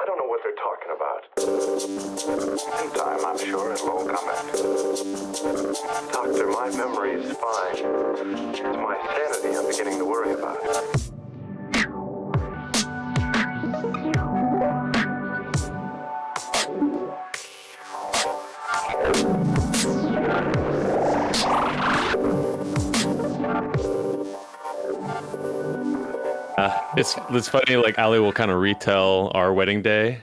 I don't know what they're talking about. In time, I'm sure it'll all come back. Doctor, my memory is fine. It's my sanity I'm beginning to worry about. It's funny, like Ali will kind of retell our wedding day,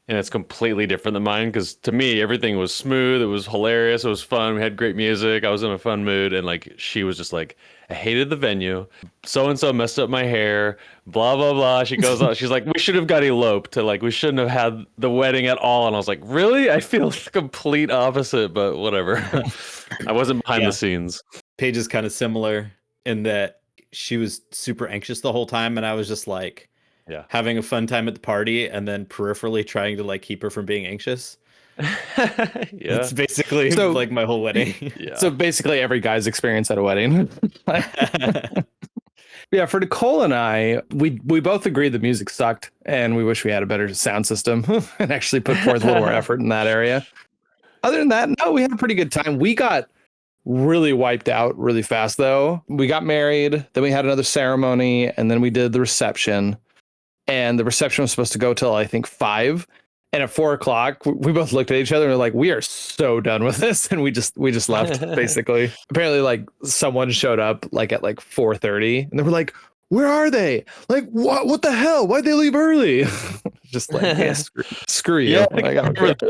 and it's completely different than mine because to me everything was smooth, it was hilarious, it was fun, we had great music, I was in a fun mood, and like she was just like, I hated the venue, so and so messed up my hair, blah blah blah. She goes on, she's like, we should have got eloped, to like we shouldn't have had the wedding at all, and I was like, really? I feel the complete opposite, but whatever. I wasn't behind the scenes. Paige is kind of similar in that she was super anxious the whole time, and I was just like having a fun time at the party and then peripherally trying to like keep her from being anxious. It's basically like my whole wedding. So basically every guy's experience at a wedding. Yeah, for Nicole and I, we both agreed the music sucked and we wish we had a better sound system and actually put forth a little more effort in that area. Other than that, no, we had a pretty good time. We got really wiped out really fast though. We got married, then we had another ceremony, and then we did the reception. And the reception was supposed to go till I think 5. And at 4:00, we both looked at each other and were like, we are so done with this. And we just left basically. Apparently like someone showed up like at like 4:30 and they were like, where are they? Like, what the hell? Why'd they leave early? Just like, yeah, screw you. Yeah,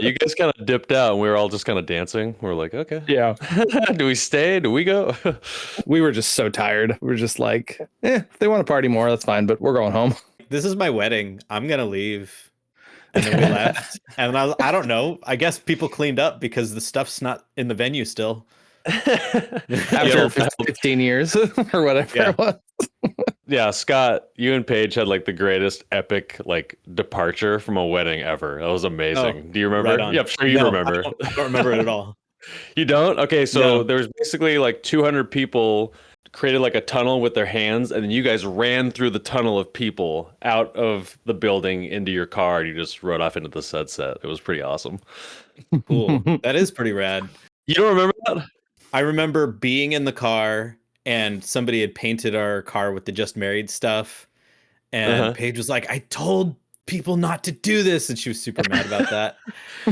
you guys kind of dipped out and we were all just kind of dancing. We were like, okay. Yeah. Do we stay? Do we go? We were just so tired. We were just like, if they want to party more, that's fine, but we're going home. This is my wedding. I'm going to leave. And then we left. And I don't know. I guess people cleaned up because the stuff's not in the venue still. After 15 years or whatever it was. Yeah, Scott, you and Paige had like the greatest epic like departure from a wedding ever. That was amazing. Do you remember? Right, yeah, I'm sure you remember. I don't remember it at all. You don't? Okay, so there was basically like 200 people created like a tunnel with their hands, and then you guys ran through the tunnel of people out of the building into your car, and you just rode off into the sunset. It was pretty awesome. Cool. That is pretty rad. You don't remember that? I remember being in the car and somebody had painted our car with the Just Married stuff. And Paige was like, I told people not to do this. And she was super mad about that.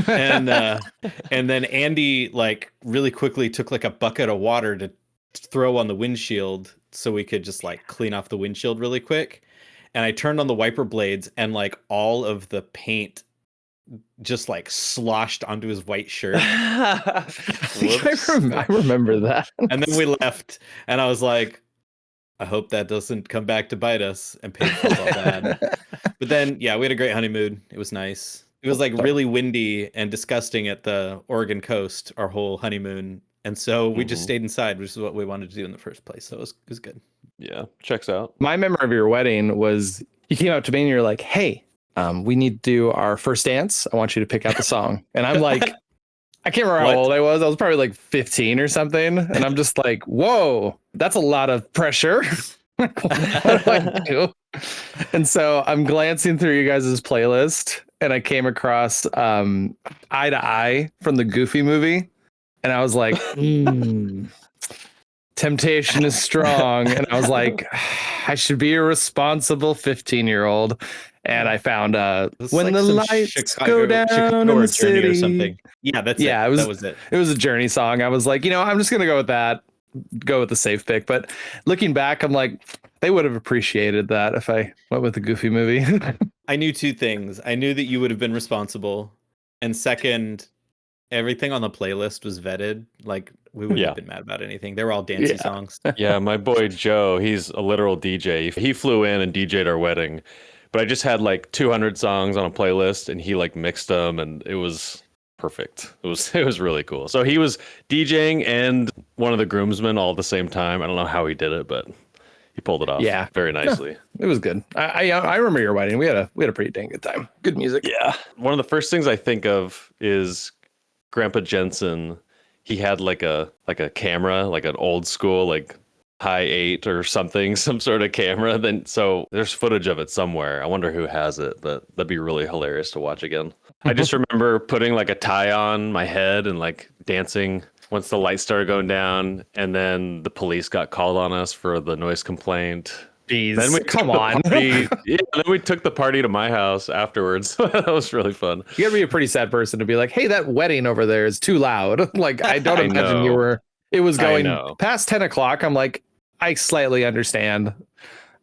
And then Andy like really quickly took like a bucket of water to throw on the windshield so we could just like clean off the windshield really quick. And I turned on the wiper blades and like all of the paint just like sloshed onto his white shirt. I remember that. And then we left and I was like, I hope that doesn't come back to bite us. And Paige felt all bad. But then, yeah, we had a great honeymoon. It was nice. It was like really windy and disgusting at the Oregon coast, our whole honeymoon. And so we just stayed inside, which is what we wanted to do in the first place. So it was good. Yeah, checks out. My memory of your wedding was you came up to me and you're like, hey, we need to do our first dance. I want you to pick out the song. And I'm like, I can't remember how old I was. I was probably like 15 or something. And I'm just like, whoa, that's a lot of pressure. What do I do? And so I'm glancing through you guys' playlist and I came across Eye to Eye from the Goofy movie. And I was like, temptation is strong. And I was like, I should be a responsible 15-year-old. And I found When the Lights Go Down in the City or something. Yeah, that's it. That was it. It was a Journey song. I was like, I'm just going to go with that. Go with the safe pick. But looking back, I'm like, they would have appreciated that if I went with the Goofy movie. I knew two things. I knew that you would have been responsible. And second, everything on the playlist was vetted. Like, we wouldn't have been mad about anything. They were all dancey songs. Yeah, my boy Joe, he's a literal DJ. He flew in and DJ'd our wedding. But I just had like 200 songs on a playlist and he like mixed them and it was perfect. It was really cool. So he was DJing and one of the groomsmen all at the same time. I don't know how he did it, but he pulled it off very nicely. It was good. I remember your wedding. We had a pretty dang good time. Good music. Yeah. One of the first things I think of is Grandpa Jensen. He had like a camera, like an old school like Hi8 or something, some sort of camera. Then so there's footage of it somewhere. I wonder who has it, but that'd be really hilarious to watch again. I just remember putting like a tie on my head and like dancing once the lights started going down, and then the police got called on us for the noise complaint. Then we Jeez, come took the on. party, yeah, then we took the party to my house afterwards. That was really fun. You gotta be a pretty sad person to be like, hey, that wedding over there is too loud. Like, I don't I imagine know. it was I going know. past 10 o'clock. I'm like, I slightly understand.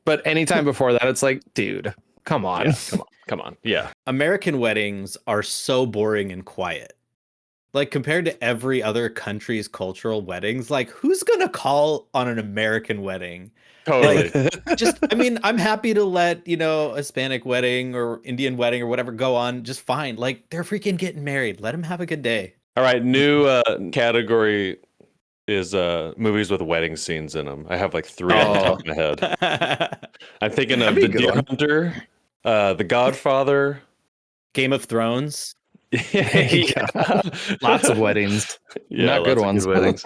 But anytime before that, it's like, dude, come on. Yeah, come on. Yeah. American weddings are so boring and quiet. Like compared to every other country's cultural weddings, like who's gonna call on an American wedding? Totally. I mean, I'm happy to let, a Hispanic wedding or Indian wedding or whatever go on just fine. Like they're freaking getting married. Let them have a good day. All right, new category is movies with wedding scenes in them. I have like three off the top of my head. I'm thinking of That'd be The a good Deer one. Hunter, The Godfather. Game of Thrones. Yeah. Lots of weddings. Yeah, Not good lots of ones. weddings.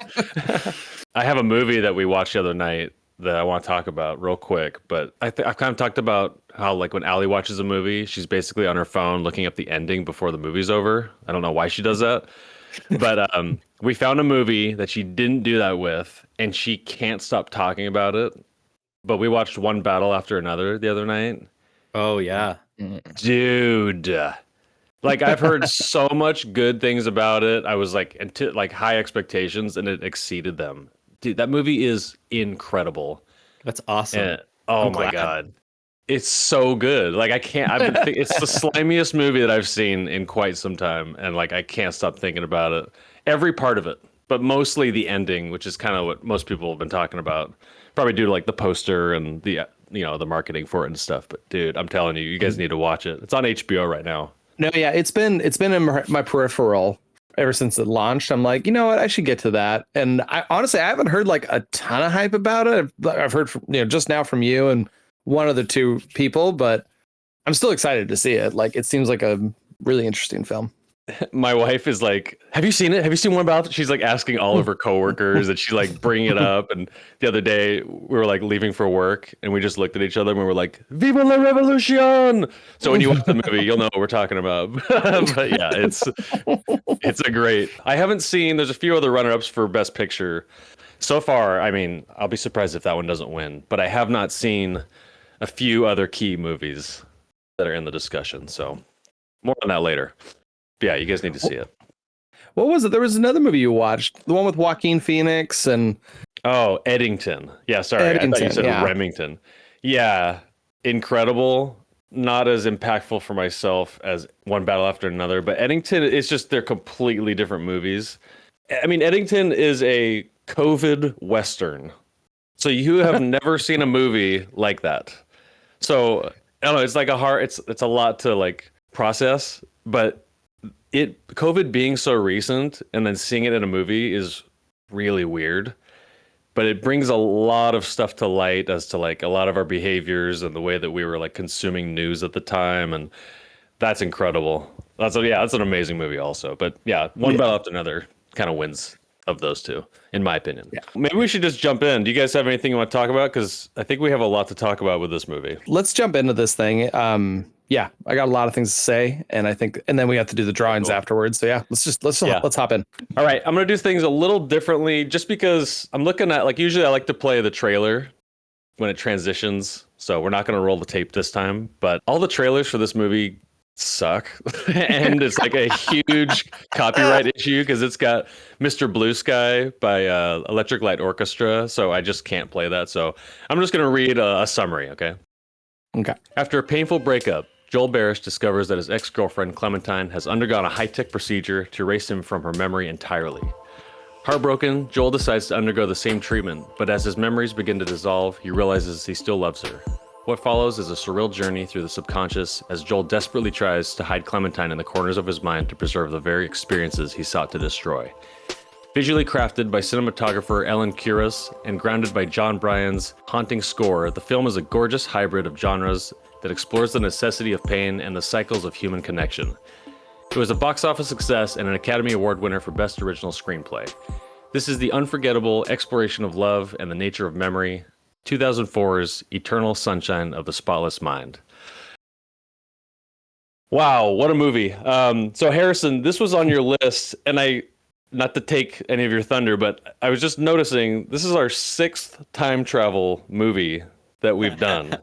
I have a movie that we watched the other night that I want to talk about real quick, but I've kind of talked about how like when Allie watches a movie, she's basically on her phone looking up the ending before the movie's over. I don't know why she does that. But we found a movie that she didn't do that with, and she can't stop talking about it. But we watched One Battle After Another the other night. Oh yeah. Dude. Like I've heard so much good things about it. I was like like high expectations and it exceeded them. Dude, that movie is incredible. That's awesome. And oh I'm my glad. God. It's so good. Like I can't it's the slimiest movie that I've seen in quite some time, and like I can't stop thinking about it. Every part of it, but mostly the ending, which is kind of what most people have been talking about. Probably due to like the poster and the the marketing for it and stuff. But dude, I'm telling you, you guys need to watch it. It's on HBO right now. No, yeah, it's been in my peripheral ever since it launched. I'm like, you know what, I should get to that. And I honestly, I haven't heard like a ton of hype about it. I've heard from, just now from you and one of the two people, but I'm still excited to see it. Like, it seems like a really interesting film. My wife is like, "Have you seen it? Have you seen One About?" She's like asking all of her coworkers, and she like bringing it up. And the other day, we were like leaving for work, and we just looked at each other and we were like, "Viva la revolution!" So when you watch the movie, you'll know what we're talking about. But yeah, it's a great. I haven't seen. There's a few other runner-ups for Best Picture so far. I mean, I'll be surprised if that one doesn't win. But I have not seen a few other key movies that are in the discussion. So more on that later. Yeah, you guys need to see it. What was it? There was another movie you watched, the one with Joaquin Phoenix and Oh, Eddington. Yeah, sorry. I thought you Eddington, said yeah. Remington. Yeah, incredible. Not as impactful for myself as One Battle After Another, but Eddington, it's just they're completely different movies. I mean, Eddington is a COVID Western. So you have never seen a movie like that. So I don't know, it's like it's a lot to like process, but COVID being so recent and then seeing it in a movie is really weird, but it brings a lot of stuff to light as to like a lot of our behaviors and the way that we were like consuming news at the time, and that's incredible. That's an amazing movie also. But yeah, One Battle After Another kind of wins of those two, in my opinion. Yeah. Maybe we should just jump in. Do you guys have anything you want to talk about? Because I think we have a lot to talk about with this movie. let's jump into this thing. Yeah, I got a lot of things to say, and then we have to do the drawings Cool. afterwards. So yeah, let's hop in. All right, I'm gonna do things a little differently, just because I'm looking at like usually I like to play the trailer when it transitions. So we're not gonna roll the tape this time, but all the trailers for this movie suck, and it's like a huge copyright issue because it's got Mr. Blue Sky by Electric Light Orchestra. So I just can't play that. So I'm just gonna read a summary. Okay. Okay. After a painful breakup, Joel Barish discovers that his ex-girlfriend Clementine has undergone a high-tech procedure to erase him from her memory entirely. Heartbroken, Joel decides to undergo the same treatment, but as his memories begin to dissolve, he realizes he still loves her. What follows is a surreal journey through the subconscious as Joel desperately tries to hide Clementine in the corners of his mind to preserve the very experiences he sought to destroy. Visually crafted by cinematographer Ellen Kuras and grounded by Jon Brion's haunting score, the film is a gorgeous hybrid of genres that explores the necessity of pain and the cycles of human connection. It was a box office success and an Academy Award winner for Best Original Screenplay. This is the unforgettable exploration of love and the nature of memory, 2004's Eternal Sunshine of the Spotless Mind. Wow, what a movie. So Harrison, this was on your list, and not to take any of your thunder, but I was just noticing this is our 6th time travel movie that we've done.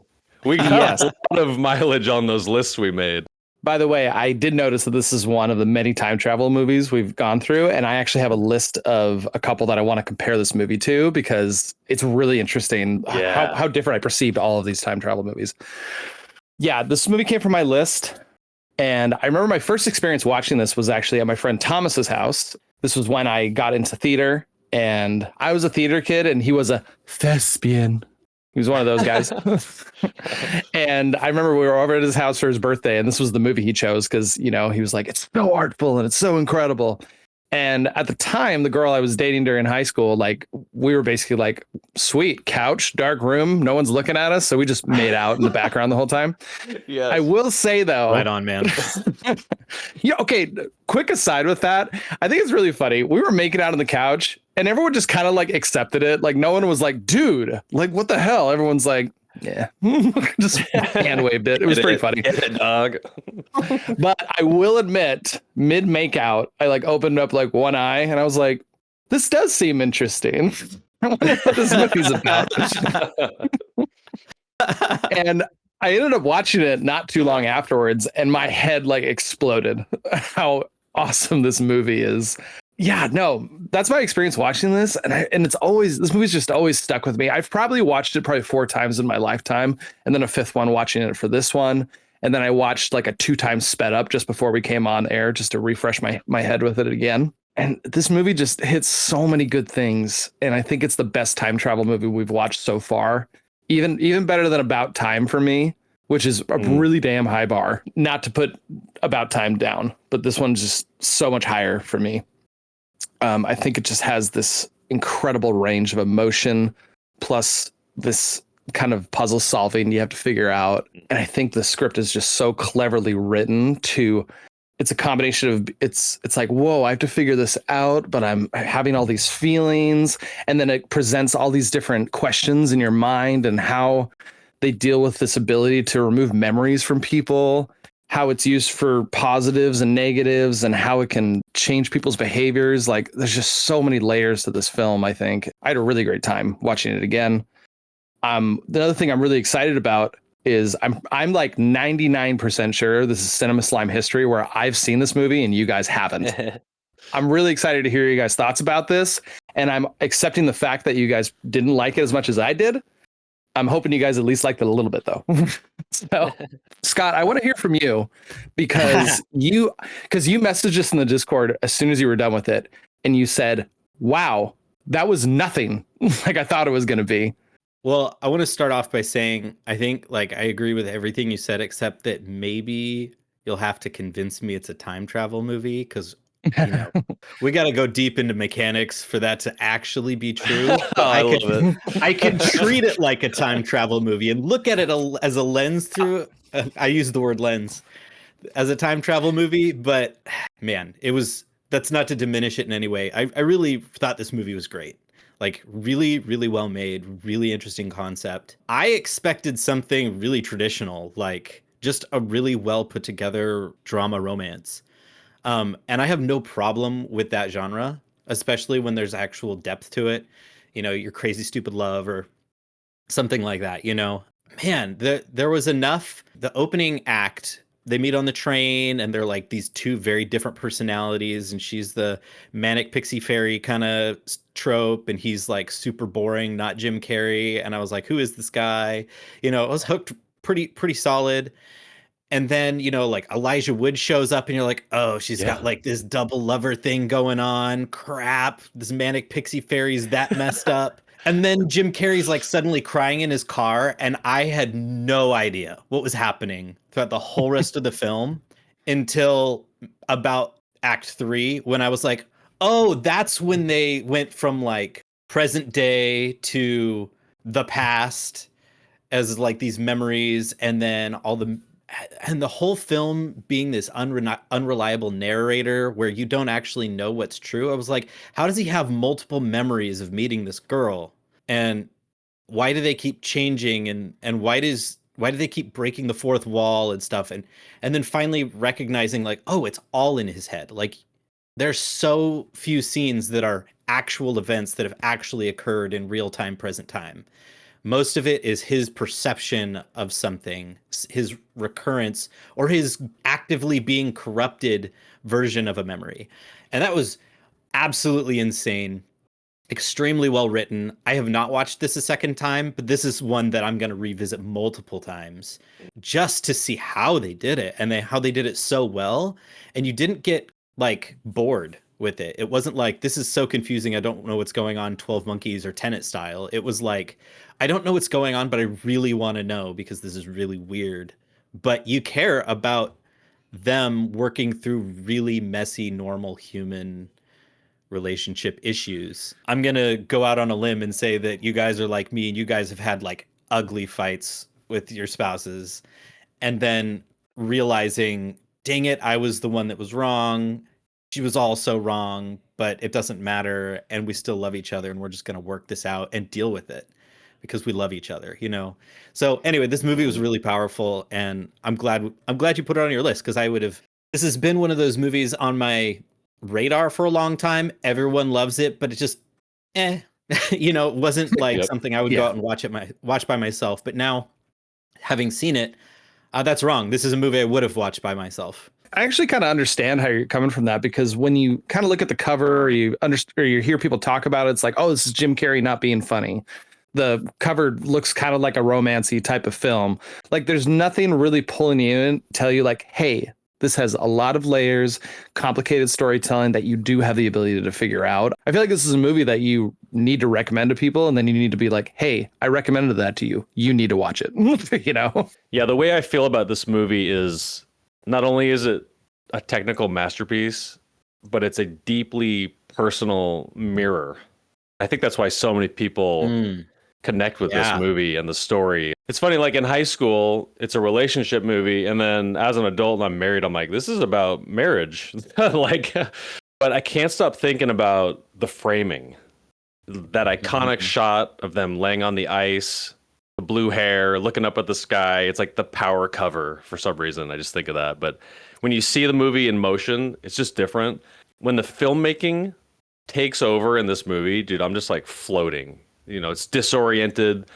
We got Yes. a lot of mileage on those lists we made. By the way, I did notice that this is one of the many time travel movies we've gone through, and I actually have a list of a couple that I want to compare this movie to because it's really interesting how different I perceived all of these time travel movies. Yeah, this movie came from my list, and I remember my first experience watching this was actually at my friend Thomas's house. This was when I got into theater, and I was a theater kid, and he was a thespian. He was one of those guys. And I remember we were over at his house for his birthday, and this was the movie he chose because, you know, he was like, it's so artful and it's so incredible. And at the time, the girl I was dating during high school, like, we were basically like, sweet, couch, dark room, no one's looking at us. So we just made out in the background the whole time. Yes. I will say, though. Right on, man. Yeah, okay, quick aside with that. I think it's really funny. We were making out on the couch, and everyone just kind of like accepted it. Like, no one was like, dude, like, what the hell? Everyone's like, yeah, just hand waved it. It was pretty funny. Dog. But I will admit, mid make out, I like opened up like one eye, and I was like, this does seem interesting. I wonder what this movie's about. And I ended up watching it not too long afterwards, and my head like exploded how awesome this movie is. Yeah, no, that's my experience watching this. And it's always, this movie's just always stuck with me. I've probably watched it probably 4 times in my lifetime, and then a 5th one watching it for this one. And then I watched like a 2 times sped up just before we came on air, just to refresh my head with it again. And this movie just hits so many good things. And I think it's the best time travel movie we've watched so far. Even better than About Time for me, which is a really damn high bar. Not to put About Time down, but this one's just so much higher for me. I think it just has this incredible range of emotion, plus this kind of puzzle solving you have to figure out. And I think the script is just so cleverly written it's a combination of it's like, whoa, I have to figure this out, but I'm having all these feelings. And then it presents all these different questions in your mind and how they deal with this ability to remove memories from people, how it's used for positives and negatives, and how it can change people's behaviors. Like, there's just so many layers to this film. I think I had a really great time watching it again. The other thing I'm really excited about is I'm like 99% sure this is Cinema Slime history where I've seen this movie and you guys haven't. I'm really excited to hear you guys' thoughts about this, and I'm accepting the fact that you guys didn't like it as much as I did. I'm hoping you guys at least liked it a little bit, though. So, Scott, I want to hear from you because you messaged us in the Discord as soon as you were done with it, and you said, "Wow, that was nothing like I thought it was going to be." Well, I want to start off by saying I think like I agree with everything you said, except that maybe you'll have to convince me it's a time travel movie because we got to go deep into mechanics for that to actually be true. I love it. I can treat it like a time travel movie and look at it as a lens through. I use the word lens as a time travel movie, but man, that's not to diminish it in any way. I really thought this movie was great. Like, really, really well made, really interesting concept. I expected something really traditional, like just a really well put together drama romance. And I have no problem with that genre, especially when there's actual depth to it. Your Crazy Stupid Love or something like that, Man, there was enough. The opening act, they meet on the train and they're like these 2 very different personalities, and she's the manic pixie fairy kind of trope, and he's like super boring, not Jim Carrey. And I was like, who is this guy? I was hooked pretty solid. And then, like Elijah Wood shows up and you're like, oh, she's got like this double lover thing going on. Crap. This manic pixie fairy's that messed up. And then Jim Carrey's like suddenly crying in his car. And I had no idea what was happening throughout the whole rest of the film until about Act 3, when I was like, oh, that's when they went from like present day to the past as like these memories, and then all the and the whole film being this unreliable narrator where you don't actually know what's true. I was like, how does he have multiple memories of meeting this girl? And why do they keep changing, and why do they keep breaking the fourth wall and stuff, and then finally recognizing like, oh, it's all in his head. Like there's so few scenes that are actual events that have actually occurred in real time, present time. Most of it is his perception of something, his recurrence, or his actively being corrupted version of a memory. And that was absolutely insane. Extremely well written. I have not watched this a second time, but this is one that I'm going to revisit multiple times just to see how they did it, and how they did it so well. And you didn't get like bored with it. It wasn't like, this is so confusing, I don't know what's going on, 12 Monkeys or Tenet style. It was like, I don't know what's going on, but I really want to know because this is really weird. But you care about them working through really messy, normal human relationship issues. I'm going to go out on a limb and say that you guys are like me, and you guys have had like ugly fights with your spouses, and then realizing, dang it, I was the one that was wrong. She was also wrong, but it doesn't matter. And we still love each other, and we're just going to work this out and deal with it because we love each other, you know? So anyway, this movie was really powerful, and I'm glad you put it on your list, because this has been one of those movies on my radar for a long time. Everyone loves it, but it just you know, it wasn't like something I would go out and watch by myself. But now, having seen it, that's wrong. This is a movie I would have watched by myself. I actually kind of understand how you're coming from that, because when you kind of look at the cover, or you hear people talk about it, it's like, oh, this is Jim Carrey not being funny. The cover looks kind of like a romancy type of film. Like there's nothing really pulling you in, tell you like, hey, this has a lot of layers, complicated storytelling that you do have the ability to figure out. I feel like this is a movie that you need to recommend to people, and then you need to be like, hey, I recommended that to you. You need to watch it. You know? Yeah, the way I feel about this movie is, not only is it a technical masterpiece, but it's a deeply personal mirror. I think that's why so many people connect with this movie and the story. It's funny, like in high school, it's a relationship movie, and then as an adult and I'm married, I'm like, this is about marriage. Like, but I can't stop thinking about the framing. That iconic shot of them laying on the ice, the blue hair, looking up at the sky. It's like the power cover for some reason. I just think of that. But when you see the movie in motion, it's just different. When the filmmaking takes over in this movie, dude, I'm just like floating. You know, it's disoriented.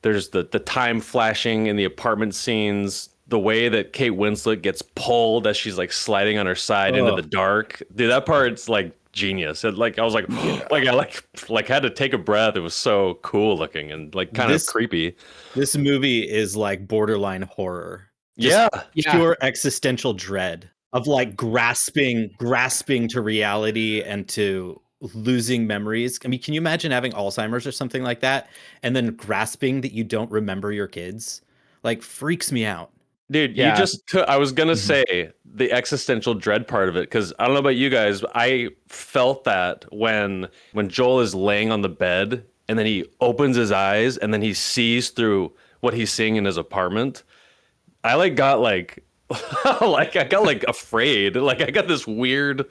There's the time flashing in the apartment scenes, the way that Kate Winslet gets pulled as she's like sliding on her side into the dark. Dude, that part's like genius. It, like I was like, like I like had to take a breath. It was so cool looking and like kind of creepy. This movie is like borderline horror. Just pure existential dread of like grasping to reality and to losing memories. I mean, can you imagine having Alzheimer's or something like that, and then grasping that you don't remember your kids? Like, freaks me out. Dude, you just I was gonna say the existential dread part of it, because I don't know about you guys, but I felt that when Joel is laying on the bed and then he opens his eyes and then he sees through what he's seeing in his apartment. I like got like like I got like afraid. Like I got this weird,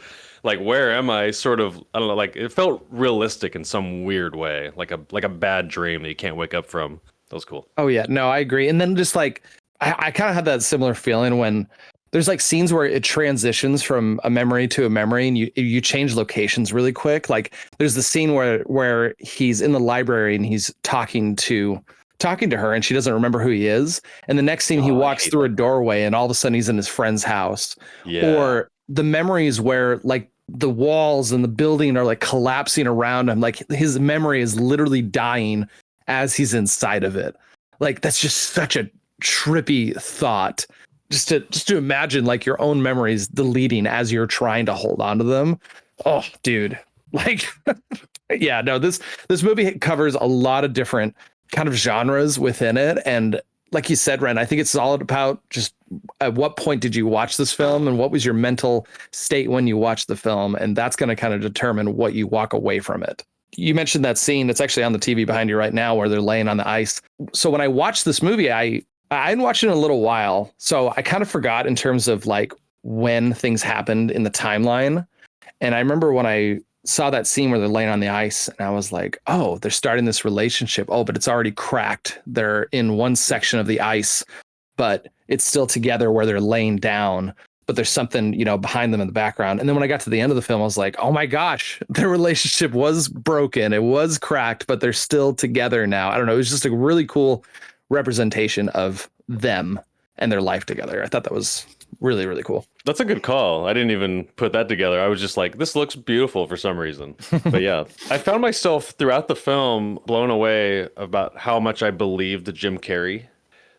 like, where am I sort of, I don't know, like it felt realistic in some weird way, like a bad dream that you can't wake up from. That was cool. Oh yeah, no, I agree. And then just like I kind of had that similar feeling when there's like scenes where it transitions from a memory to a memory, and you change locations really quick. Like there's the scene where he's in the library and he's talking to her, and she doesn't remember who he is. And the next scene, he walks through a doorway and all of a sudden he's in his friend's house. Yeah. Or the memories where like the walls and the building are like collapsing around him. Like his memory is literally dying as he's inside of it. Like that's just such a trippy thought. Just to imagine like your own memories deleting as you're trying to hold on to them. Oh, dude. Like, yeah, no, this movie covers a lot of different kind of genres within it. And like you said, Ren, I think it's all about just at what point did you watch this film and what was your mental state when you watched the film? And that's going to kind of determine what you walk away from it. You mentioned that scene that's actually on the TV behind you right now where they're laying on the ice. So when I watched this movie, I I hadn't watched it in a little while, so I kind of forgot in terms of like when things happened in the timeline. And I remember when I saw that scene where they're laying on the ice, and I was like, oh, they're starting this relationship. Oh, but it's already cracked. They're in one section of the ice, but it's still together where they're laying down. But there's something, behind them in the background. And then when I got to the end of the film, I was like, oh my gosh, their relationship was broken. It was cracked, but they're still together now. I don't know. It was just a really cool representation of them and their life together. I thought that was really, really cool. That's a good call. I didn't even put that together. I was just like, this looks beautiful for some reason. But yeah, I found myself throughout the film blown away about how much I believed Jim Carrey.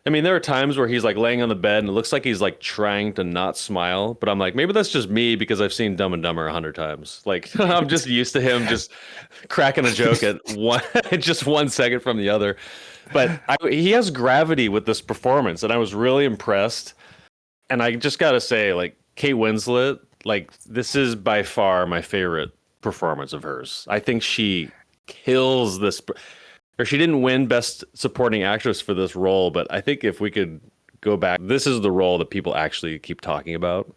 I mean, there are times where he's like laying on the bed and it looks like he's like trying to not smile, but I'm like, maybe that's just me because I've seen Dumb and Dumber 100 times. Like I'm just used to him just cracking a joke at one, just 1 second from the other. But he has gravity with this performance, and I was really impressed. And I just gotta say, like Kate Winslet, like this is by far my favorite performance of hers. I think she kills this. Or she didn't win Best Supporting Actress for this role, but I think if we could go back, this is the role that people actually keep talking about.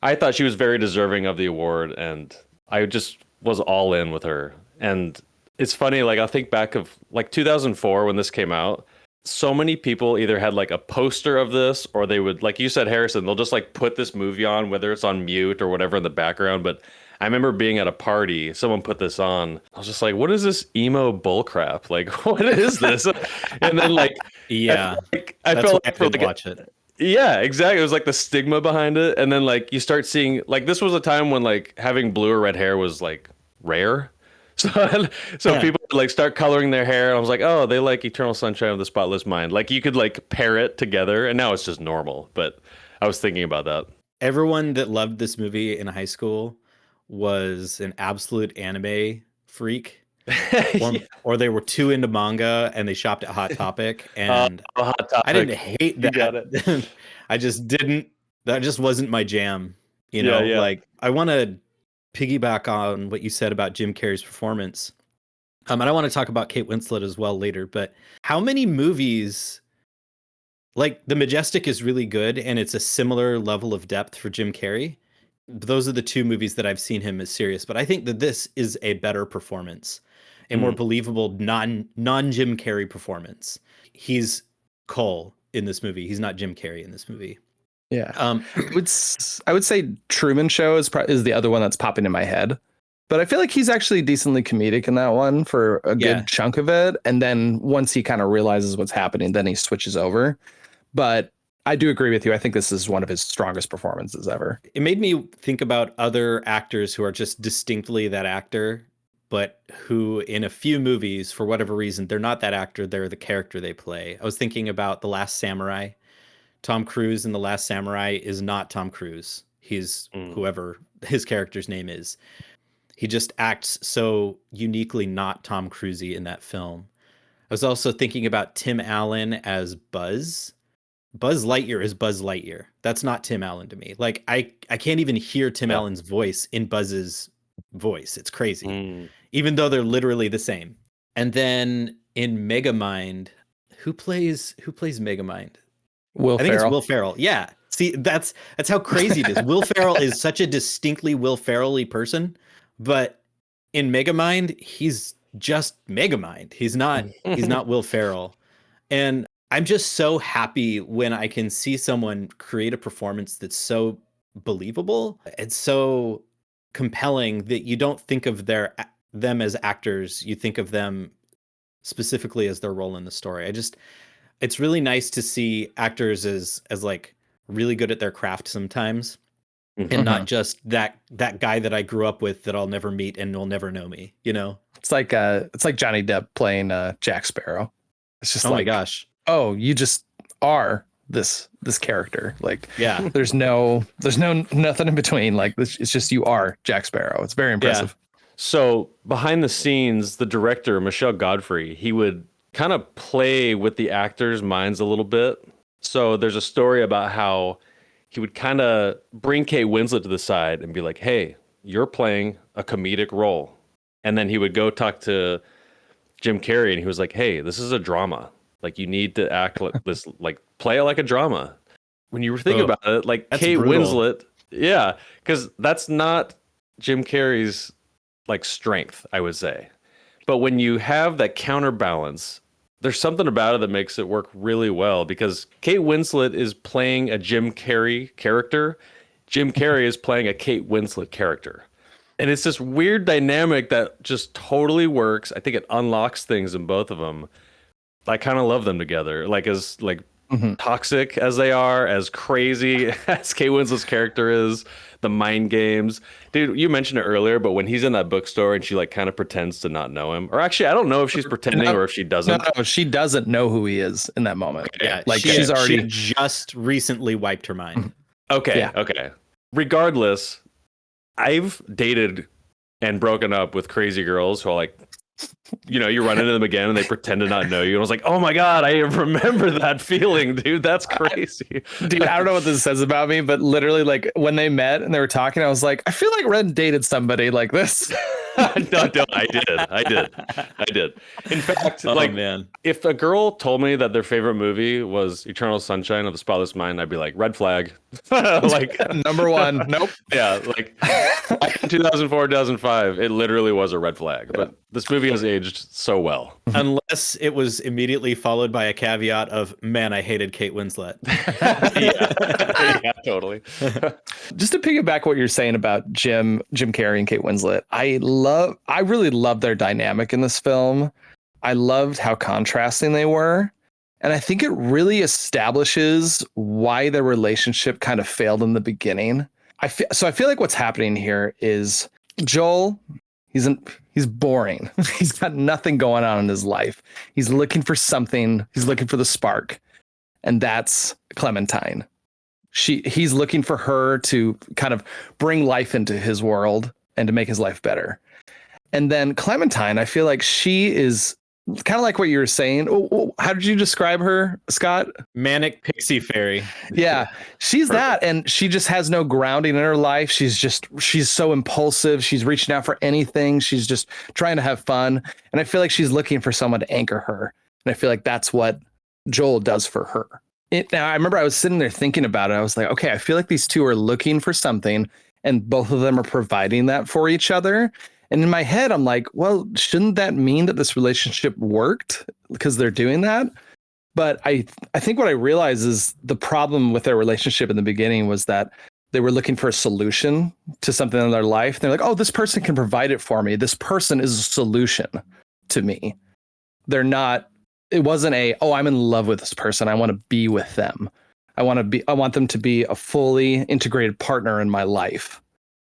I thought she was very deserving of the award, and I just was all in with her. And it's funny, like I'll think back of like 2004 when this came out. So many people either had like a poster of this, or they would, like you said, Harrison, they'll just like put this movie on, whether it's on mute or whatever in the background. But I remember being at a party, someone put this on. I was just like, what is this emo bullcrap? Like, what is this? And then like, Yeah, I that's felt why I like for didn't like, watch it. yeah, exactly. It was like the stigma behind it. And then like you start seeing, like this was a time when like having blue or red hair was like rare. So, so Yeah. people would like start coloring their hair. And I was like, oh, they like Eternal Sunshine of the Spotless Mind. Like you could like pair it together, and now it's just normal. But I was thinking about that. Everyone that loved this movie in high school was an absolute anime freak, or Yeah. or they were too into manga and they shopped at Hot Topic. And A hot topic. I didn't hate You got that. I just didn't. That just wasn't my jam. Yeah, yeah. Like I want to piggyback on what you said about Jim Carrey's performance. And I want to talk about Kate Winslet as well later. But how many movies? Like The Majestic is really good, and it's a similar level of depth for Jim Carrey. Those are the two movies that I've seen him as serious. But I think that this is a better performance, a more believable non Jim Carrey performance. He's Cole in this movie. He's not Jim Carrey in this movie. Yeah. I would say Truman Show is the other one that's popping in my head. But I feel like he's actually decently comedic in that one for a good chunk of it. And then once he kind of realizes what's happening, then he switches over. But I do agree with you. I think this is one of his strongest performances ever. It made me think about other actors who are just distinctly that actor, but who in a few movies, for whatever reason, they're not that actor. They're the character they play. I was thinking about The Last Samurai. Tom Cruise in The Last Samurai is not Tom Cruise. He's whoever his character's name is. He just acts so uniquely not Tom Cruise-y in that film. I was also thinking about Tim Allen as Buzz. Buzz Lightyear is Buzz Lightyear. That's not Tim Allen to me. Like I can't even hear Tim Allen's voice in Buzz's voice. It's crazy. Even though they're literally the same. And then in Megamind, who plays Megamind? Will I think Ferrell. it's Will Ferrell. Yeah. See, that's how crazy it is. Will Ferrell is such a distinctly Will Ferrell-y person, but in Megamind, he's just Megamind. He's not Will Ferrell. And I'm just so happy when I can see someone create a performance that's so believable and so compelling that you don't think of them as actors. You think of them specifically as their role in the story. It's really nice to see actors as like really good at their craft sometimes, and not just that guy that I grew up with that I'll never meet and will never know me. It's like Johnny Depp playing Jack Sparrow. It's just oh my gosh. Oh, you just are this character. Like, Yeah. there's nothing in between. Like, it's just you are Jack Sparrow. It's very impressive. So behind the scenes, the director, Michelle Godfrey, he would kind of play with the actors' minds a little bit. So there's a story about how he would kind of bring Kate Winslet to the side and be like, hey, you're playing a comedic role. And then he would go talk to Jim Carrey and he was like, hey, this is a drama. Like, you need to act like this, like play it like a drama. When you think Oh, about it, like that's Kate brutal. Winslet, yeah, because that's not Jim Carrey's like strength, I would say. But when you have that counterbalance, there's something about it that makes it work really well because Kate Winslet is playing a Jim Carrey character. Jim Carrey is playing a Kate Winslet character. And it's this weird dynamic that just totally works. I think it unlocks things in both of them. I kind of love them together. Like as like Mhm. toxic as they are, as crazy as Kate Winslet's character is, the mind games. Dude, you mentioned it earlier, but when he's in that bookstore and she like kind of pretends to not know him, or actually, I don't know if she's pretending No, or if she No, doesn't. no, she doesn't know who he is in that moment. Yeah, Like she she's had, she already had just recently wiped her mind. Okay, Yeah. okay. Regardless, I've dated and broken up with crazy girls who are like, you know, you run into them again and they pretend to not know you. And I was like, oh my God, I remember that feeling, dude. That's crazy. Dude, I don't know what this says about me, but literally, like when they met and they were talking, I was like, I feel like Red dated somebody like this. No, I did. In fact, Oh like, man. if a girl told me that their favorite movie was Eternal Sunshine of the Spotless Mind, I'd be like, red flag. Like, Number one. Nope. yeah, like back in 2004, 2005, it literally was a red flag. But this movie has aged so well. Unless it was immediately followed by a caveat of, man, I hated Kate Winslet. Yeah, totally. Just to piggyback what you're saying about Jim Carrey and Kate Winslet, I really love their dynamic in this film. I loved how contrasting they were. And I think it really establishes why their relationship kind of failed in the beginning. I feel like what's happening here is Joel, he's boring. He's got nothing going on in his life. He's looking for something. He's looking for the spark. And that's Clementine. He's looking for her to kind of bring life into his world and to make his life better. And then Clementine, I feel like she is kind of like what you were saying. How did you describe her, Scott? Manic pixie fairy. Yeah, she's that. And she just has no grounding in her life. She's so impulsive. She's reaching out for anything. She's just trying to have fun. And I feel like she's looking for someone to anchor her. And I feel like that's what Joel does for her. Now, I remember I was sitting there thinking about it. I was like, okay, I feel like these two are looking for something and both of them are providing that for each other. And in my head, I'm like, well, shouldn't that mean that this relationship worked because they're doing that? But I think what I realized is the problem with their relationship in the beginning was that they were looking for a solution to something in their life. They're like, oh, this person can provide it for me. This person is a solution to me. It wasn't I'm in love with this person. I want to be with them. I want them to be a fully integrated partner in my life.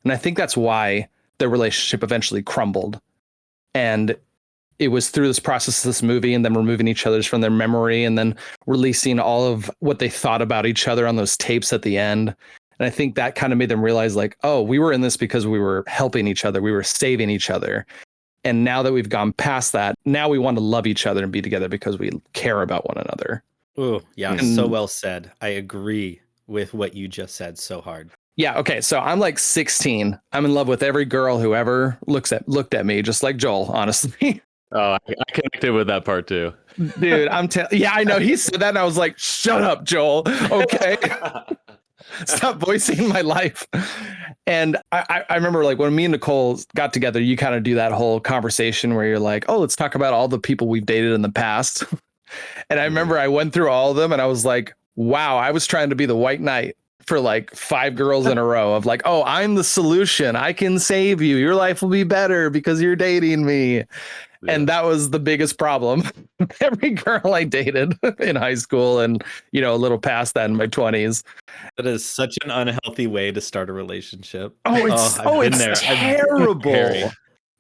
And I think that's why their relationship eventually crumbled. And it was through this process of this movie and them removing each other's from their memory and then releasing all of what they thought about each other on those tapes at the end. And I think that kind of made them realize like, oh, we were in this because we were helping each other. We were saving each other. And now that we've gone past that, now we want to love each other and be together because we care about one another. Oh, yeah. And- So well said. I agree with what you just said so hard. Yeah. Okay. So I'm like 16. I'm in love with every girl who ever looked at me, just like Joel, honestly. Oh, I connected with that part too. Dude, yeah, I know. He said that and I was like, shut up, Joel. Okay. Stop voicing my life. And I remember like when me and Nicole got together, you kind of do that whole conversation where you're like, oh, let's talk about all the people we've dated in the past. And I remember I went through all of them and I was like, wow, I was trying to be the white knight for like 5 girls in a row of like, oh, I'm the solution. I can save you. Your life will be better because you're dating me. Yeah. And that was the biggest problem. Every girl I dated in high school and, you know, a little past that in my 20s. That is such an unhealthy way to start a relationship. It's I've been there. terrible. Carrey.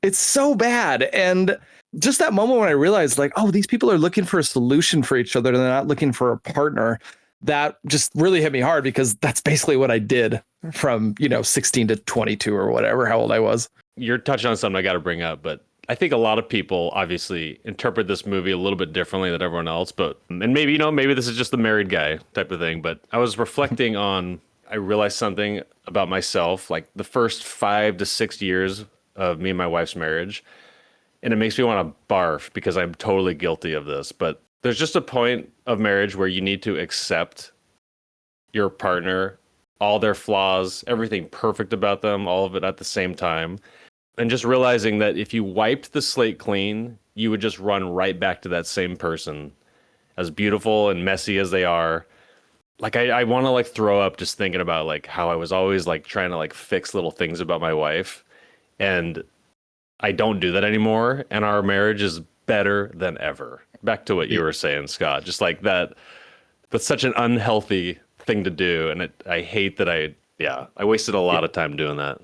It's so bad. And just that moment when I realized like, oh, these people are looking for a solution for each other. They're not looking for a partner. That just really hit me hard because that's basically what I did from, 16 to 22 or whatever, how old I was. You're touching on something I got to bring up, but I think a lot of people obviously interpret this movie a little bit differently than everyone else, and maybe this is just the married guy type of thing, but I was reflecting on, I realized something about myself, like the first 5 to 6 years of me and my wife's marriage. And it makes me want to barf because I'm totally guilty of this. But there's just a point of marriage where you need to accept your partner, all their flaws, everything perfect about them, all of it at the same time. And just realizing that if you wiped the slate clean, you would just run right back to that same person, as beautiful and messy as they are. Like I want to like throw up just thinking about like how I was always like trying to like fix little things about my wife, and I don't do that anymore, and our marriage is better than ever. Back to what you were saying, Scott. Just like that, that's such an unhealthy thing to do, and I hate that I wasted a lot of time doing that.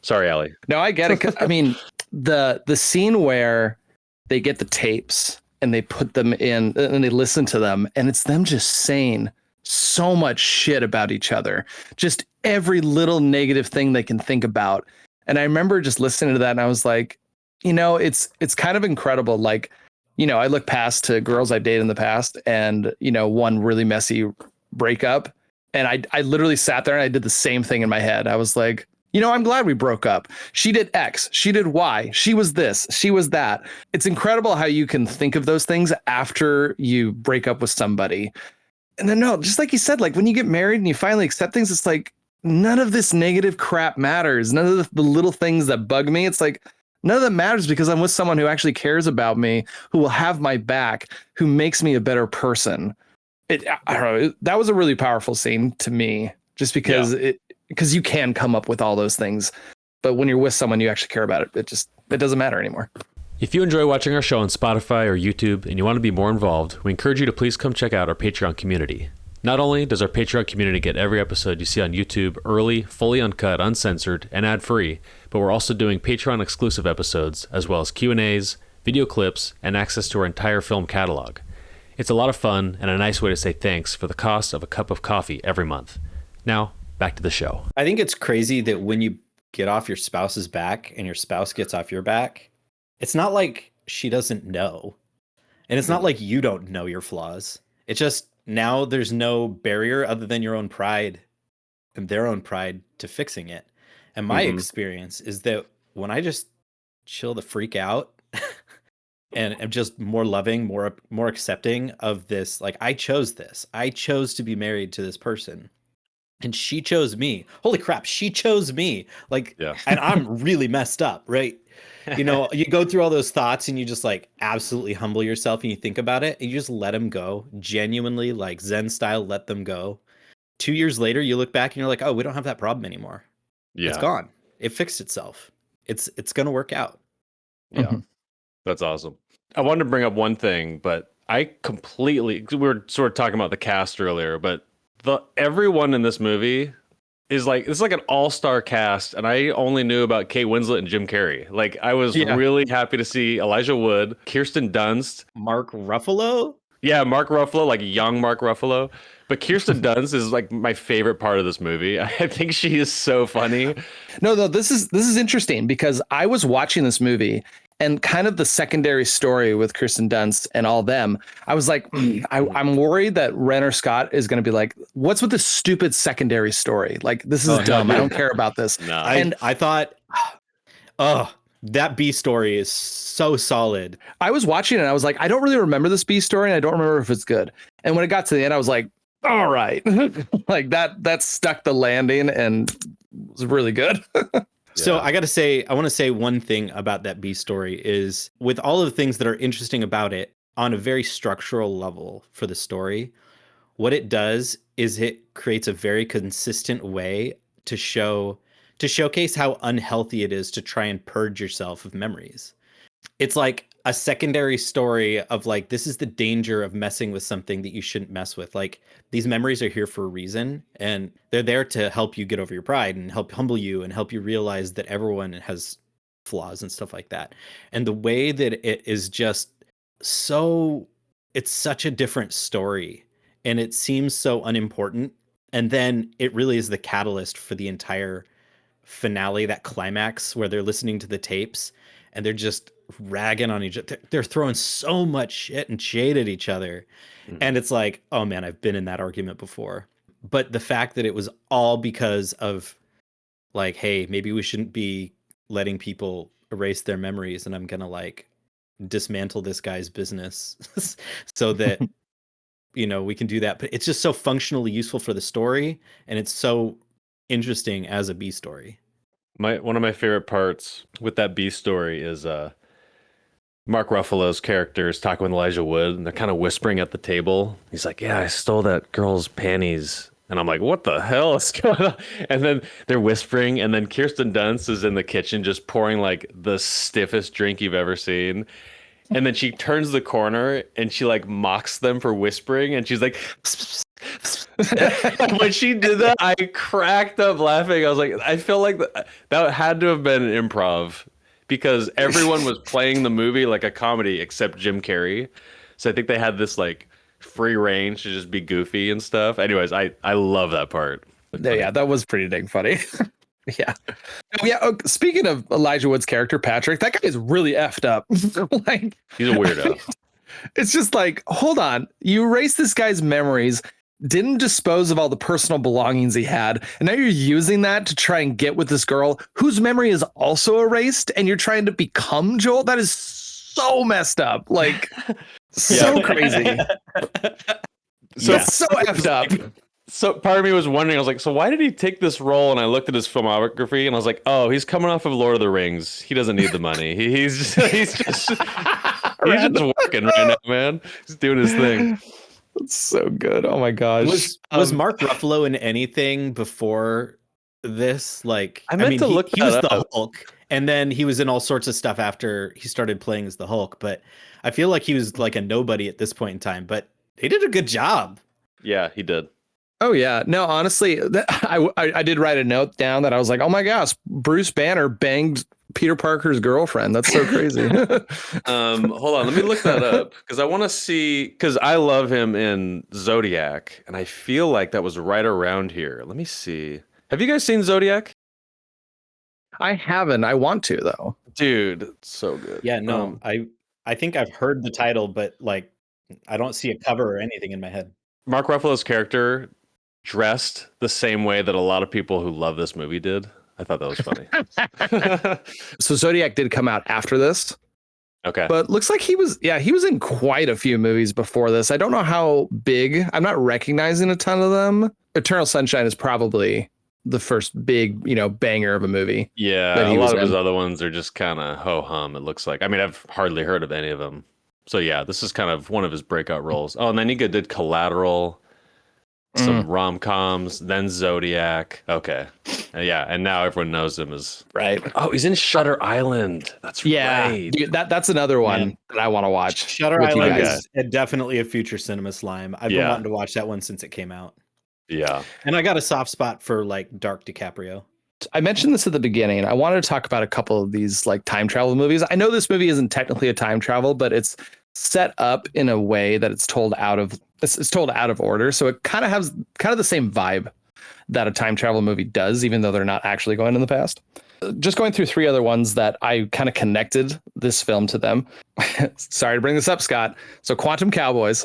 Sorry, Allie. No, I get it. 'Cause, I mean, the scene where they get the tapes and they put them in and they listen to them, and it's them just saying so much shit about each other, just every little negative thing they can think about. And I remember just listening to that, and I was like, it's kind of incredible. Like, I look past to girls I've dated in the past, and one really messy breakup, and I literally sat there and I did the same thing in my head. I was like, I'm glad we broke up. She did X, she did Y, she was this, she was that. It's incredible how you can think of those things after you break up with somebody. And then, no, just like you said, like when you get married and you finally accept things, it's like none of this negative crap matters. None of the little things that bug me. It's like none of that matters because I'm with someone who actually cares about me, who will have my back, who makes me a better person. I don't know. That was a really powerful scene to me, just because because you can come up with all those things, but when you're with someone you actually care about it, it doesn't matter anymore. If you enjoy watching our show on Spotify or YouTube and you want to be more involved, we encourage you to please come check out our Patreon community. Not only does our Patreon community get every episode you see on YouTube early, fully uncut, uncensored, and ad-free, but we're also doing Patreon exclusive episodes, as well as Q&As, video clips, and access to our entire film catalog. It's a lot of fun and a nice way to say thanks for the cost of a cup of coffee every month. Now, back to the show. I think it's crazy that when you get off your spouse's back and your spouse gets off your back, it's not like she doesn't know. And it's not like you don't know your flaws. It's just now there's no barrier other than your own pride and their own pride to fixing it. And my experience is that when I just chill the freak out and am just more loving, more accepting of this, like I chose this. I chose to be married to this person. And she chose me. Holy crap, she chose me. Like, and I'm really messed up, right? You go through all those thoughts and you just like absolutely humble yourself and you think about it and you just let them go. Genuinely, like Zen style, let them go. 2 years later, you look back and you're like, oh, we don't have that problem anymore. Yeah. It's gone. It fixed itself. It's going to work out. Yeah. That's awesome. I wanted to bring up one thing, but we were sort of talking about the cast earlier, but everyone in this movie is like, it's like an all-star cast, and I only knew about Kate Winslet and Jim Carrey. Like, I was really happy to see Elijah Wood, Kirsten Dunst, Mark Ruffalo. Yeah, Mark Ruffalo, like young Mark Ruffalo. But Kirsten Dunst is like my favorite part of this movie. I think she is so funny. No, this is interesting because I was watching this movie and kind of the secondary story with Kirsten Dunst and all them. I was like, I'm worried that Renner Scott is going to be like, what's with this stupid secondary story? Like, this is dumb. I don't care about this. No. And I thought, that B story is so solid. I was watching it and I was like, I don't really remember this B story and I don't remember if it's good. And when it got to the end, I was like, all right. Like that stuck the landing and was really good. So I want to say one thing about that B story is with all of the things that are interesting about it on a very structural level for the story, what it does is it creates a very consistent way to showcase how unhealthy it is to try and purge yourself of memories. It's like a secondary story of like, this is the danger of messing with something that you shouldn't mess with. Like, these memories are here for a reason, and they're there to help you get over your pride and help humble you and help you realize that everyone has flaws and stuff like that. And the way that it is just it's such a different story and it seems so unimportant. And then it really is the catalyst for the entire finale, that climax where they're listening to the tapes and they're just ragging on each other. They're throwing so much shit and shade at each other. And it's like, oh man, I've been in that argument before. But the fact that it was all because of like, hey, maybe we shouldn't be letting people erase their memories, and I'm gonna like dismantle this guy's business so that we can do that. But it's just so functionally useful for the story, and it's so interesting as a B story. One of my favorite parts with that B story is Mark Ruffalo's character is talking with Elijah Wood, and they're kind of whispering at the table. He's like, "Yeah, I stole that girl's panties." And I'm like, what the hell is going on? And then they're whispering, and then Kirsten Dunst is in the kitchen just pouring like the stiffest drink you've ever seen. And then she turns the corner and she like mocks them for whispering, and she's like, when she did that, I cracked up laughing. I was like, I feel like that had to have been an improv, because everyone was playing the movie like a comedy except Jim Carrey. So I think they had this like free range to just be goofy and stuff. Anyways, I love that part. Yeah, that was pretty dang funny. Yeah. Oh, yeah. Speaking of Elijah Wood's character, Patrick, that guy is really effed up. Like, he's a weirdo. It's just like, hold on. You erased this guy's memories, didn't dispose of all the personal belongings he had, and now you're using that to try and get with this girl whose memory is also erased, and you're trying to become Joel. That is so messed up. Like, so crazy. So effed up. So part of me was wondering, I was like, so why did he take this role? And I looked at his filmography and I was like, oh, he's coming off of Lord of the Rings. He doesn't need the money. He's just working right now, man. He's doing his thing. That's so good. Oh my gosh. Was Mark Ruffalo in anything before this? Like, I mean, he was the Hulk, and then he was in all sorts of stuff after he started playing as the Hulk. But I feel like he was like a nobody at this point in time. But he did a good job. Yeah, he did. Oh yeah, no, honestly, I did write a note down that I was like, oh my gosh, Bruce Banner banged Peter Parker's girlfriend. That's so crazy. Hold on, let me look that up, because I want to see, because I love him in Zodiac, and I feel like that was right around here. Let me see. Have you guys seen Zodiac? I haven't. I want to though. Dude, it's so good. Yeah, no, I think I've heard the title, but like I don't see a cover or anything in my head. Mark Ruffalo's character dressed the same way that a lot of people who love this movie did. I thought that was funny. So Zodiac did come out after this. Okay. But looks like he was in quite a few movies before this. I don't know how big. I'm not recognizing a ton of them. Eternal Sunshine is probably the first big, banger of a movie. Yeah, a lot of his other ones are just kind of ho-hum, it looks like. I mean, I've hardly heard of any of them. So yeah, this is kind of one of his breakout roles. Oh, and then he did Collateral, some rom-coms, then Zodiac. Okay. Yeah, and now everyone knows him as... Right. Oh, he's in Shutter Island. That's right. Dude, that's another one that I want to watch. Shutter Island is definitely a future Cinema Slime. I've been wanting to watch that one since it came out. Yeah. And I got a soft spot for like Dark DiCaprio. I mentioned this at the beginning. I wanted to talk about a couple of these like time travel movies. I know this movie isn't technically a time travel, but it's set up in a way that it's told out of order. So it kind of has the same vibe that a time travel movie does, even though they're not actually going in the past. Just going through three other ones that I kind of connected this film to them. Sorry to bring this up, Scott. So Quantum Cowboys.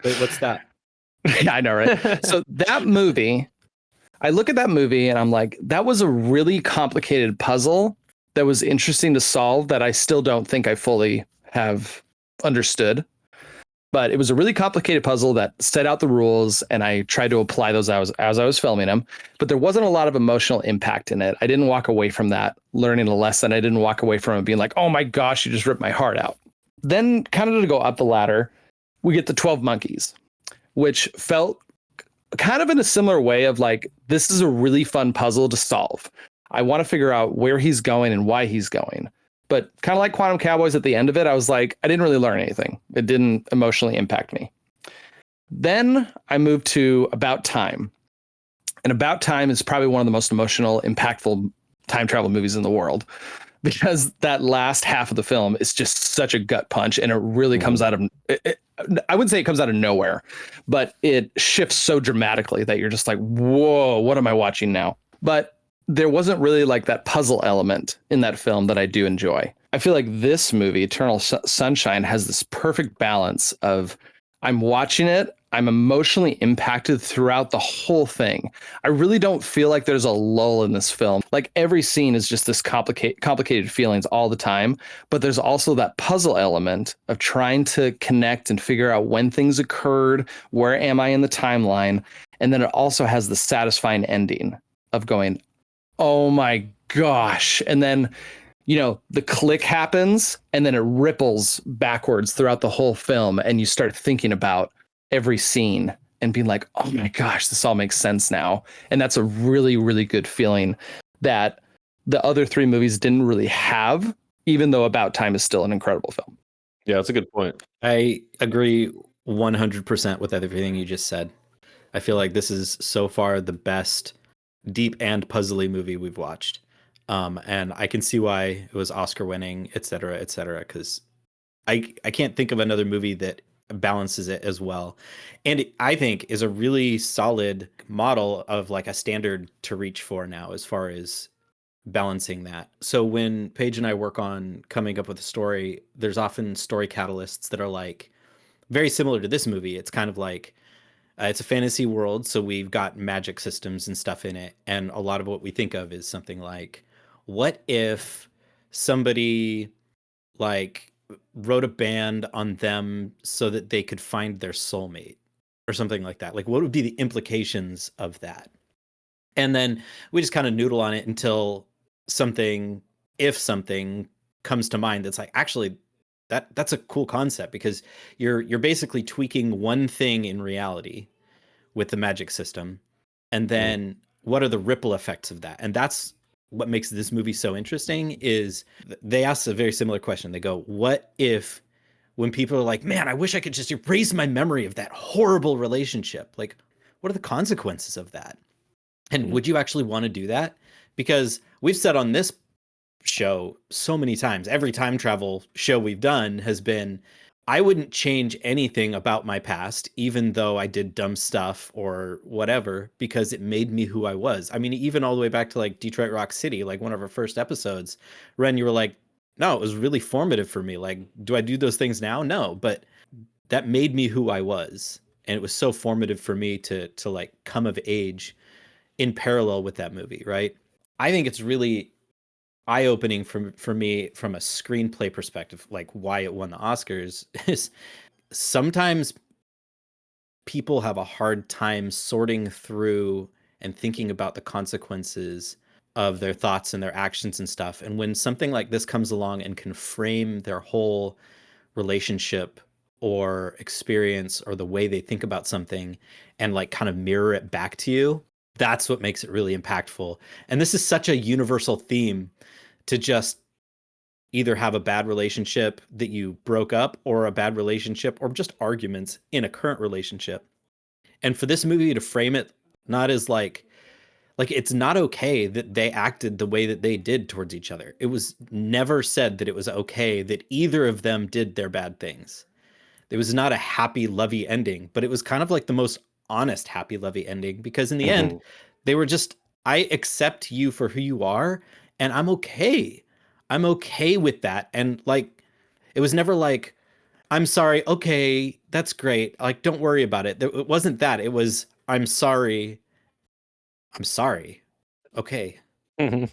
Wait, what's that? Yeah, I know, right? So that movie, I look at that movie and I'm like, that was a really complicated puzzle that was interesting to solve that I still don't think I fully have understood. But it was a really complicated puzzle that set out the rules, and I tried to apply those as I was filming them. But there wasn't a lot of emotional impact in it. I didn't walk away from that learning a lesson. I didn't walk away from it being like, oh my gosh, you just ripped my heart out. Then kind of to go up the ladder, we get the 12 Monkeys, which felt kind of in a similar way of like, this is a really fun puzzle to solve. I want to figure out where he's going and why he's going. But kind of like Quantum Cowboys at the end of it, I was like, I didn't really learn anything. It didn't emotionally impact me. Then I moved to About Time. And About Time is probably one of the most emotional, impactful time travel movies in the world, because that last half of the film is just such a gut punch, and it really comes out of I wouldn't say it comes out of nowhere, but it shifts so dramatically that you're just like, whoa, what am I watching now? But there wasn't really like that puzzle element in that film that I do enjoy. I feel like this movie, Eternal Sunshine, has this perfect balance of I'm watching it, I'm emotionally impacted throughout the whole thing. I really don't feel like there's a lull in this film. Like every scene is just this complicated feelings all the time, but there's also that puzzle element of trying to connect and figure out when things occurred, where am I in the timeline, and then it also has the satisfying ending of going, "Oh my gosh." And then the click happens and then it ripples backwards throughout the whole film. And you start thinking about every scene and being like, oh my gosh, this all makes sense now. And that's a really, really good feeling that the other three movies didn't really have, even though About Time is still an incredible film. Yeah, that's a good point. I agree 100% with everything you just said. I feel like this is so far the best deep and puzzly movie we've watched. And I can see why it was Oscar winning, et cetera, because I can't think of another movie that balances it as well. And it, I think, is a really solid model of like a standard to reach for now as far as balancing that. So when Paige and I work on coming up with a story, there's often story catalysts that are like very similar to this movie. It's kind of like it's a fantasy world, so we've got magic systems and stuff in it. And a lot of what we think of is something like, what if somebody like wrote a band on them so that they could find their soulmate or something like that? Like, what would be the implications of that? And then we just kind of noodle on it until if something comes to mind that's like, actually, that's a cool concept, because you're basically tweaking one thing in reality with the magic system, and then what are the ripple effects of that? And that's what makes this movie so interesting. Is they ask a very similar question. They go, what if, when people are like, man, I wish I could just erase my memory of that horrible relationship, like, what are the consequences of that? And would you actually want to do that? Because we've said on this show so many times, every time travel show we've done has been, I wouldn't change anything about my past, even though I did dumb stuff or whatever, because it made me who I was. I mean, even all the way back to like Detroit Rock City, like one of our first episodes, Ren, you were like, no, it was really formative for me. Like, do I do those things now? No, but that made me who I was. And it was so formative for me to like come of age in parallel with that movie, right? I think it's really eye-opening for me from a screenplay perspective, like why it won the Oscars, is sometimes people have a hard time sorting through and thinking about the consequences of their thoughts and their actions and stuff. And when something like this comes along and can frame their whole relationship or experience or the way they think about something and like kind of mirror it back to you, that's what makes it really impactful. And this is such a universal theme, to just either have a bad relationship that you broke up, or a bad relationship, or just arguments in a current relationship. And for this movie to frame it not as like it's not okay that they acted the way that they did towards each other. It was never said that it was okay that either of them did their bad things. It was not a happy, lovey ending, but it was kind of like the most honest, happy, lovey ending, because in the end, they were just, I accept you for who you are, and I'm okay. I'm okay with that. And like, it was never like, I'm sorry. Okay, that's great. Like, don't worry about it. It wasn't that. It was, I'm sorry. I'm sorry. Okay.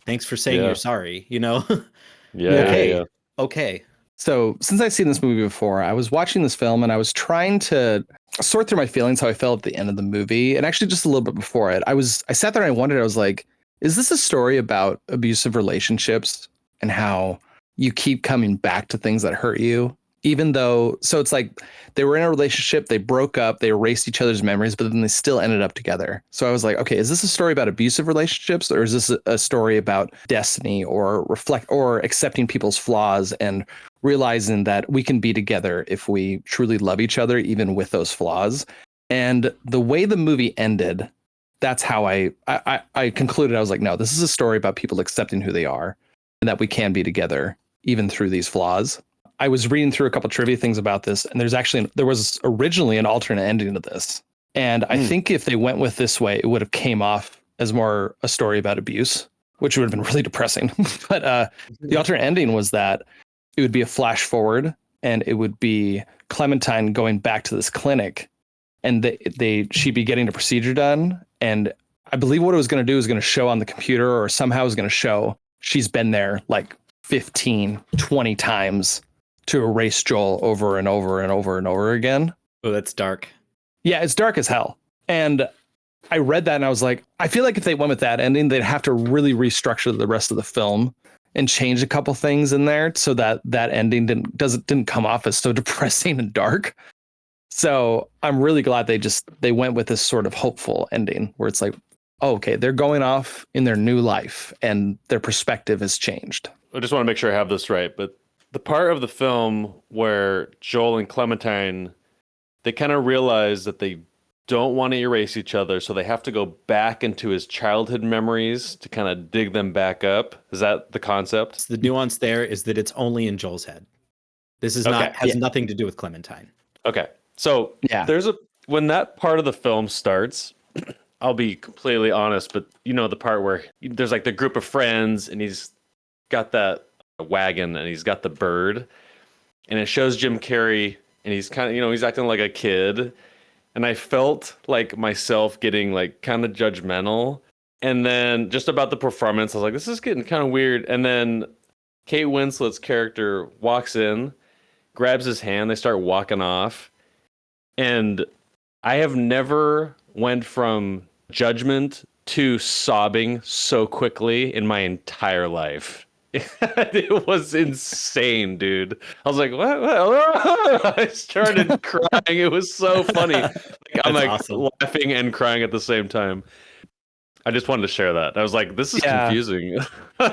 Thanks for saying you're sorry. Yeah. Okay. So since I've seen this movie before, I was watching this film and I was trying to sort through my feelings, how I felt at the end of the movie, and actually just a little bit before it. I sat there and I wondered, I was like, is this a story about abusive relationships and how you keep coming back to things that hurt you? Even though, so it's like they were in a relationship, they broke up, they erased each other's memories, but then they still ended up together. So I was like, okay, is this a story about abusive relationships, or is this a story about destiny, or accepting people's flaws and realizing that we can be together if we truly love each other, even with those flaws? And the way the movie ended, that's how I concluded. I was like, no, this is a story about people accepting who they are and that we can be together even through these flaws. I was reading through a couple trivia things about this, and there was originally an alternate ending to this. And I think if they went with this way, it would have came off as more a story about abuse, which would have been really depressing. But the alternate ending was that it would be a flash forward, and it would be Clementine going back to this clinic and she'd be getting a procedure done. And I believe what it was going to do is going to show on the computer, or somehow is going to show she's been there like 15, 20 times to erase Joel over and over and over and over again. Oh, that's dark. Yeah, it's dark as hell. And I read that and I was like, I feel like if they went with that ending, they'd have to really restructure the rest of the film and change a couple things in there so that that ending didn't come off as so depressing and dark. So I'm really glad they went with this sort of hopeful ending where it's like, oh, okay, they're going off in their new life and their perspective has changed. I just want to make sure I have this right, but the part of the film where Joel and Clementine, they kind of realize that they don't want to erase each other, so they have to go back into his childhood memories to kind of dig them back up. Is that the concept? So the nuance there is that it's only in Joel's head. This is has nothing to do with Clementine. Okay. So when that part of the film starts, I'll be completely honest, but you know the part where there's like the group of friends and he's got that wagon and he's got the bird and it shows Jim Carrey and he's kind of, he's acting like a kid. And I felt like myself getting like kind of judgmental. And then just about the performance, I was like, this is getting kind of weird. And then Kate Winslet's character walks in, grabs his hand, they start walking off. And I have never went from judgment to sobbing so quickly in my entire life. It was insane, dude. I was like, what? I started crying. It was so funny. I'm like awesome. Laughing and crying at the same time. I just wanted to share that. I was like, this is confusing.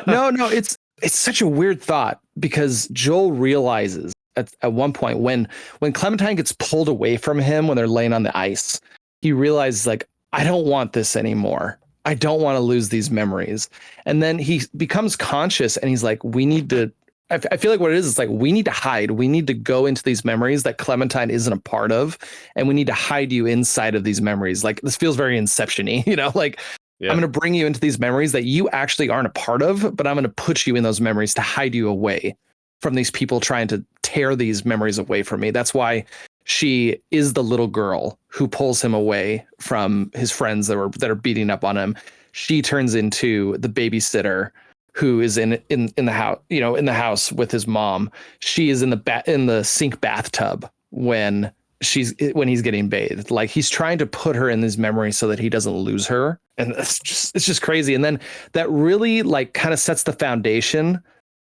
No, it's such a weird thought because Joel realizes at one point when Clementine gets pulled away from him when they're laying on the ice, he realizes like, I don't want this anymore. I don't want to lose these memories. And then he becomes conscious and he's like, we need to, I feel like what it is like, we need to hide. We need to go into these memories that Clementine isn't a part of. And we need to hide you inside of these memories. Like this feels very Inception-y, like I'm going to bring you into these memories that you actually aren't a part of, but I'm going to put you in those memories to hide you away from these people trying to tear these memories away from me. That's why she is the little girl who pulls him away from his friends that are beating up on him. She turns into the babysitter who is in the house, in the house with his mom. She is in the sink bathtub when he's getting bathed. Like he's trying to put her in these memories so that he doesn't lose her. And it's just crazy. And then that really like kind of sets the foundation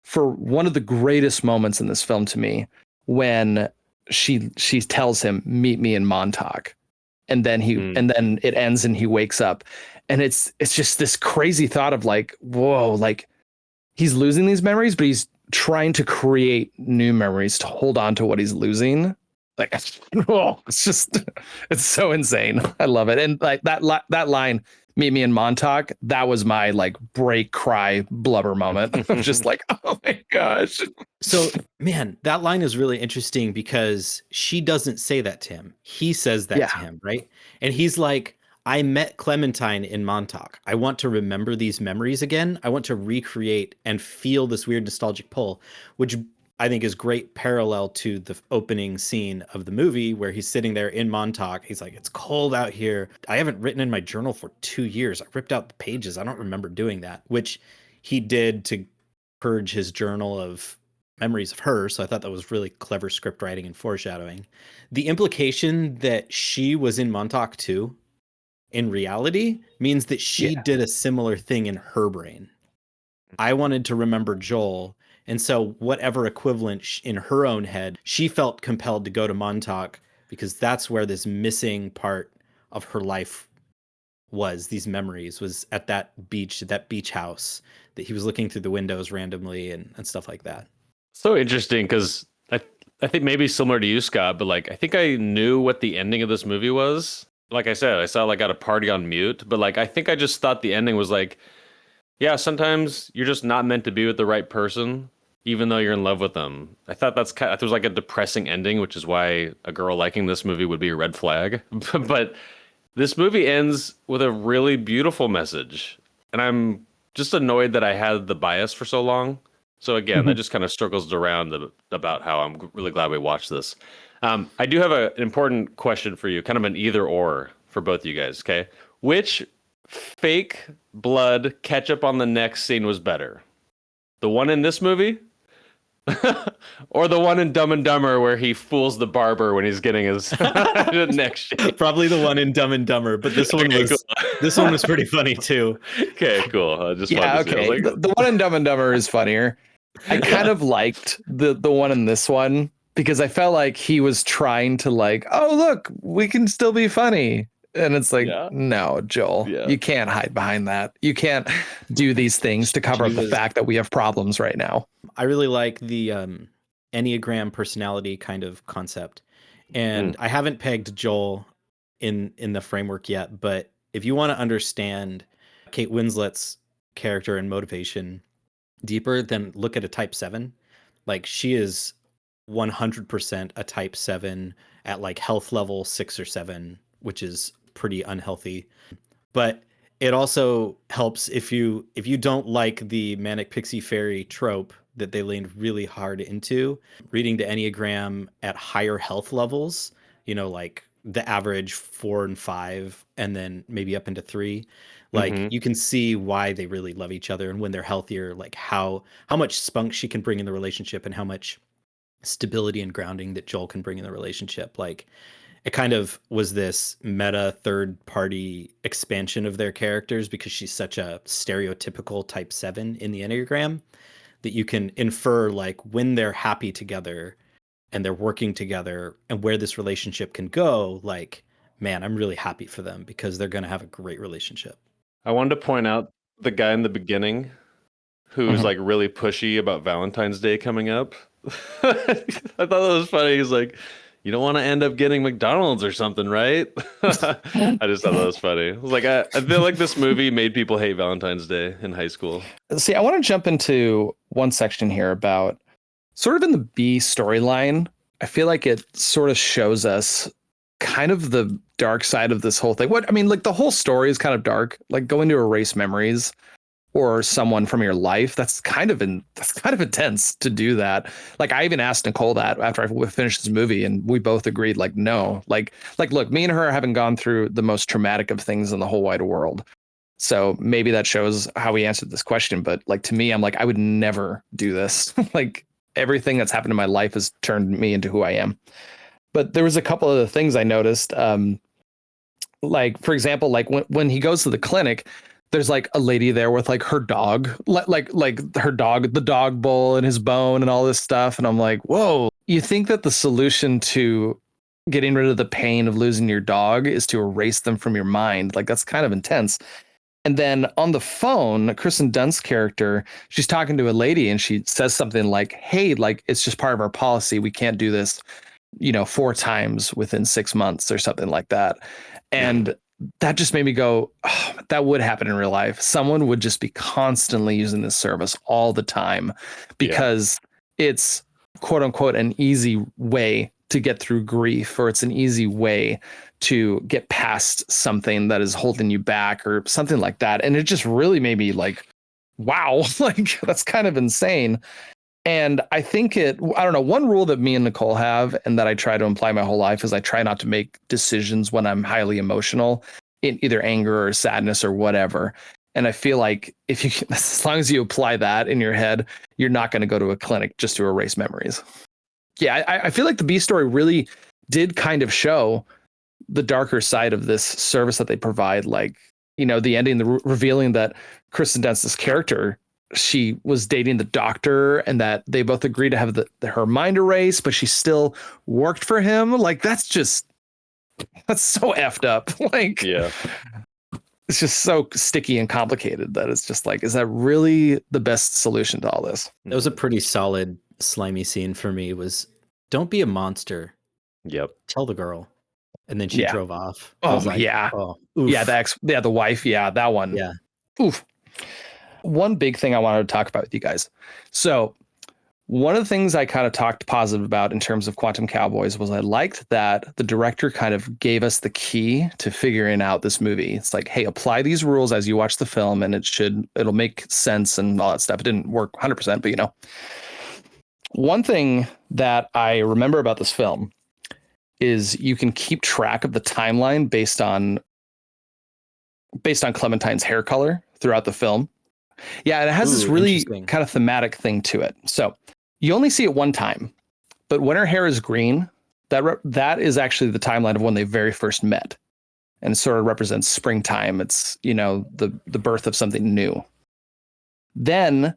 for one of the greatest moments in this film to me, when she tells him, meet me in Montauk. And then and then it ends and he wakes up. And it's just this crazy thought of like, whoa, like he's losing these memories, but he's trying to create new memories to hold on to what he's losing. Like, it's so insane. I love it. And like that line, meet me in Montauk, that was my like break, cry, blubber moment. I'm just like, oh my gosh. So man, that line is really interesting because she doesn't say that to him. He says that to him, right? And he's like, I met Clementine in Montauk. I want to remember these memories again. I want to recreate and feel this weird nostalgic pull, which I think is great parallel to the opening scene of the movie where he's sitting there in Montauk. He's like, it's cold out here. I haven't written in my journal for 2 years. I ripped out the pages. I don't remember doing that, which he did to purge his journal of memories of her. So I thought that was really clever script writing and foreshadowing. The implication that she was in Montauk too, in reality, means that she did a similar thing in her brain. I wanted to remember Joel. And so whatever equivalent in her own head, she felt compelled to go to Montauk because that's where this missing part of her life was. These memories was at that beach house that he was looking through the windows randomly and stuff like that. So interesting because I think maybe similar to you, Scott, but like I think I knew what the ending of this movie was. Like I said, I saw like at a party on mute, but like I think I just thought the ending was like, yeah, sometimes you're just not meant to be with the right person, even though you're in love with them. I thought it was like a depressing ending, which is why a girl liking this movie would be a red flag. But this movie ends with a really beautiful message. And I'm just annoyed that I had the bias for so long. So again, that just kind of circles around about how I'm really glad we watched this. I do have an important question for you, kind of an either or for both of you guys. Okay, which fake blood ketchup on the neck scene was better? The one in this movie, or the one in Dumb and Dumber where he fools the barber when he's getting his neck shaved? Probably the one in Dumb and Dumber, but this one Okay, was cool. this one was pretty funny too. Okay, cool. I just Yeah, wanted to see. I okay. was like, The one in Dumb and Dumber is funnier. I kind of liked the one in this one because I felt like he was trying to like, oh look, we can still be funny. And it's like, Yeah. no, Joel, Yeah. you can't hide behind that. You can't do these things to cover up the fact that we have problems right now. I really like the Enneagram personality kind of concept. And I haven't pegged Joel in the framework yet, but if you want to understand Kate Winslet's character and motivation deeper, then look at a type 7. Like she is 100% a type 7 at like health level 6 or 7, which is pretty unhealthy. But it also helps if you don't like the manic pixie fairy trope that they leaned really hard into, reading the Enneagram at higher health levels, like the average 4 and 5, and then maybe up into 3. Like you can see why they really love each other, and when they're healthier, like how much spunk she can bring in the relationship and how much stability and grounding that Joel can bring in the relationship. Like it kind of was this meta third party expansion of their characters because she's such a stereotypical type 7 in the Enneagram that you can infer like when they're happy together and they're working together and where this relationship can go. Like, man, I'm really happy for them because they're going to have a great relationship. I wanted to point out the guy in the beginning who's like really pushy about Valentine's Day coming up. I thought that was funny. He's like, you don't want to end up getting McDonald's or something, right? I just thought that was funny. I was like, I feel like this movie made people hate Valentine's Day in high school. See, I want to jump into one section here about sort of in the B storyline. I feel like it sort of shows us kind of the dark side of this whole thing. Like the whole story is kind of dark, like going to erase memories or someone from your life. That's kind of intense to do that. Like I even asked Nicole that after I finished this movie, and we both agreed, like, no, like, look, me and her haven't gone through the most traumatic of things in the whole wide world. So maybe that shows how we answered this question. But like, to me, I'm like, I would never do this. Like everything that's happened in my life has turned me into who I am. But there was a couple of the things I noticed. Like, for example, like when he goes to the clinic, there's like a lady there with like her dog, like her dog, the dog bowl and his bone and all this stuff. And I'm like, whoa, you think that the solution to getting rid of the pain of losing your dog is to erase them from your mind? Like, that's kind of intense. And then on the phone, Kristen Dunst's character, she's talking to a lady and she says something like, hey, like, it's just part of our policy. We can't do this, 4 times within 6 months or something like that. And that just made me go, oh, that would happen in real life. Someone would just be constantly using this service all the time because it's quote unquote an easy way to get through grief, or it's an easy way to get past something that is holding you back or something like that. And it just really made me like, wow, like that's kind of insane. And I think I don't know, one rule that me and Nicole have and that I try to imply my whole life is I try not to make decisions when I'm highly emotional, in either anger or sadness or whatever. And I feel like if you, as long as you apply that in your head, you're not going to go to a clinic just to erase memories. Yeah, I feel like the B story really did kind of show the darker side of this service that they provide. Like, the ending, revealing that Kristen Dunst's character, she was dating the doctor and that they both agreed to have her mind erased, but she still worked for him. Like, that's so effed up. Like, Yeah. It's just so sticky and complicated that it's just like, is that really the best solution to all this? That was a pretty solid slimy scene for me. Was don't be a monster. Yep. Tell the girl. And then she drove off. I Oh, was like, yeah. Oh, Yeah, the wife. Yeah, that one. Yeah. Oof. One big thing I wanted to talk about with you guys. So One of the things I kind of talked positive about in terms of Quantum Cowboys was I liked that the director kind of gave us the key to figuring out this movie. It's like, hey, apply these rules as you watch the film and it'll make sense and all that stuff. It didn't work 100%, but one thing that I remember about this film is you can keep track of the timeline based on Clementine's hair color throughout the film. Yeah, and it has this really kind of thematic thing to it. So you only see it one time, but when her hair is green, that is actually the timeline of when they very first met, and it sort of represents springtime. It's the birth of something new. Then,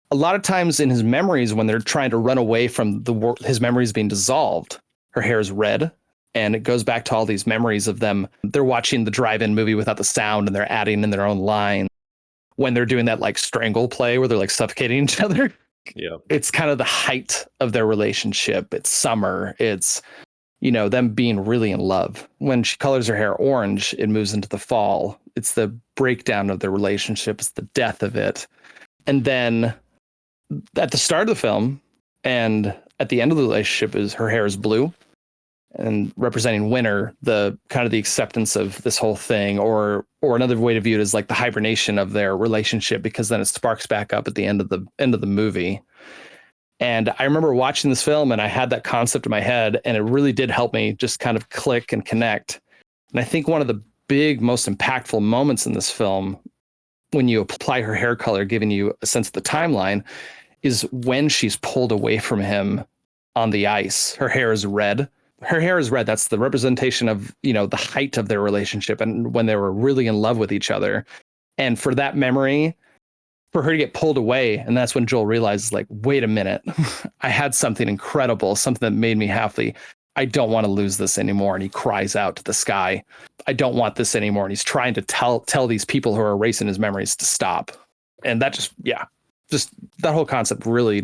a lot of times in his memories, when they're trying to run away from his memories being dissolved, her hair is red, and it goes back to all these memories of them. They're watching the drive-in movie without the sound, and they're adding in their own line. When they're doing that like strangle play where they're like suffocating each other. Yeah. It's kind of the height of their relationship. It's summer. It's, them being really in love. When she colors her hair orange, it moves into the fall. It's the breakdown of their relationship. It's the death of it. And then at the start of the film and at the end of the relationship is her hair is blue and representing winter, the kind of the acceptance of this whole thing, or another way to view it is like the hibernation of their relationship, because then it sparks back up at the end of the movie. And I remember watching this film and I had that concept in my head, and it really did help me just kind of click and connect. And I think one of the big, most impactful moments in this film, when you apply her hair color, giving you a sense of the timeline, is when she's pulled away from him on the ice. Her hair is red. That's the representation of, the height of their relationship and when they were really in love with each other. And for that memory, for her to get pulled away, and that's when Joel realizes, like, wait a minute, I had something incredible, something that made me happy. I don't want to lose this anymore. And he cries out to the sky, I don't want this anymore. And he's trying to tell these people who are erasing his memories to stop. And that just that whole concept really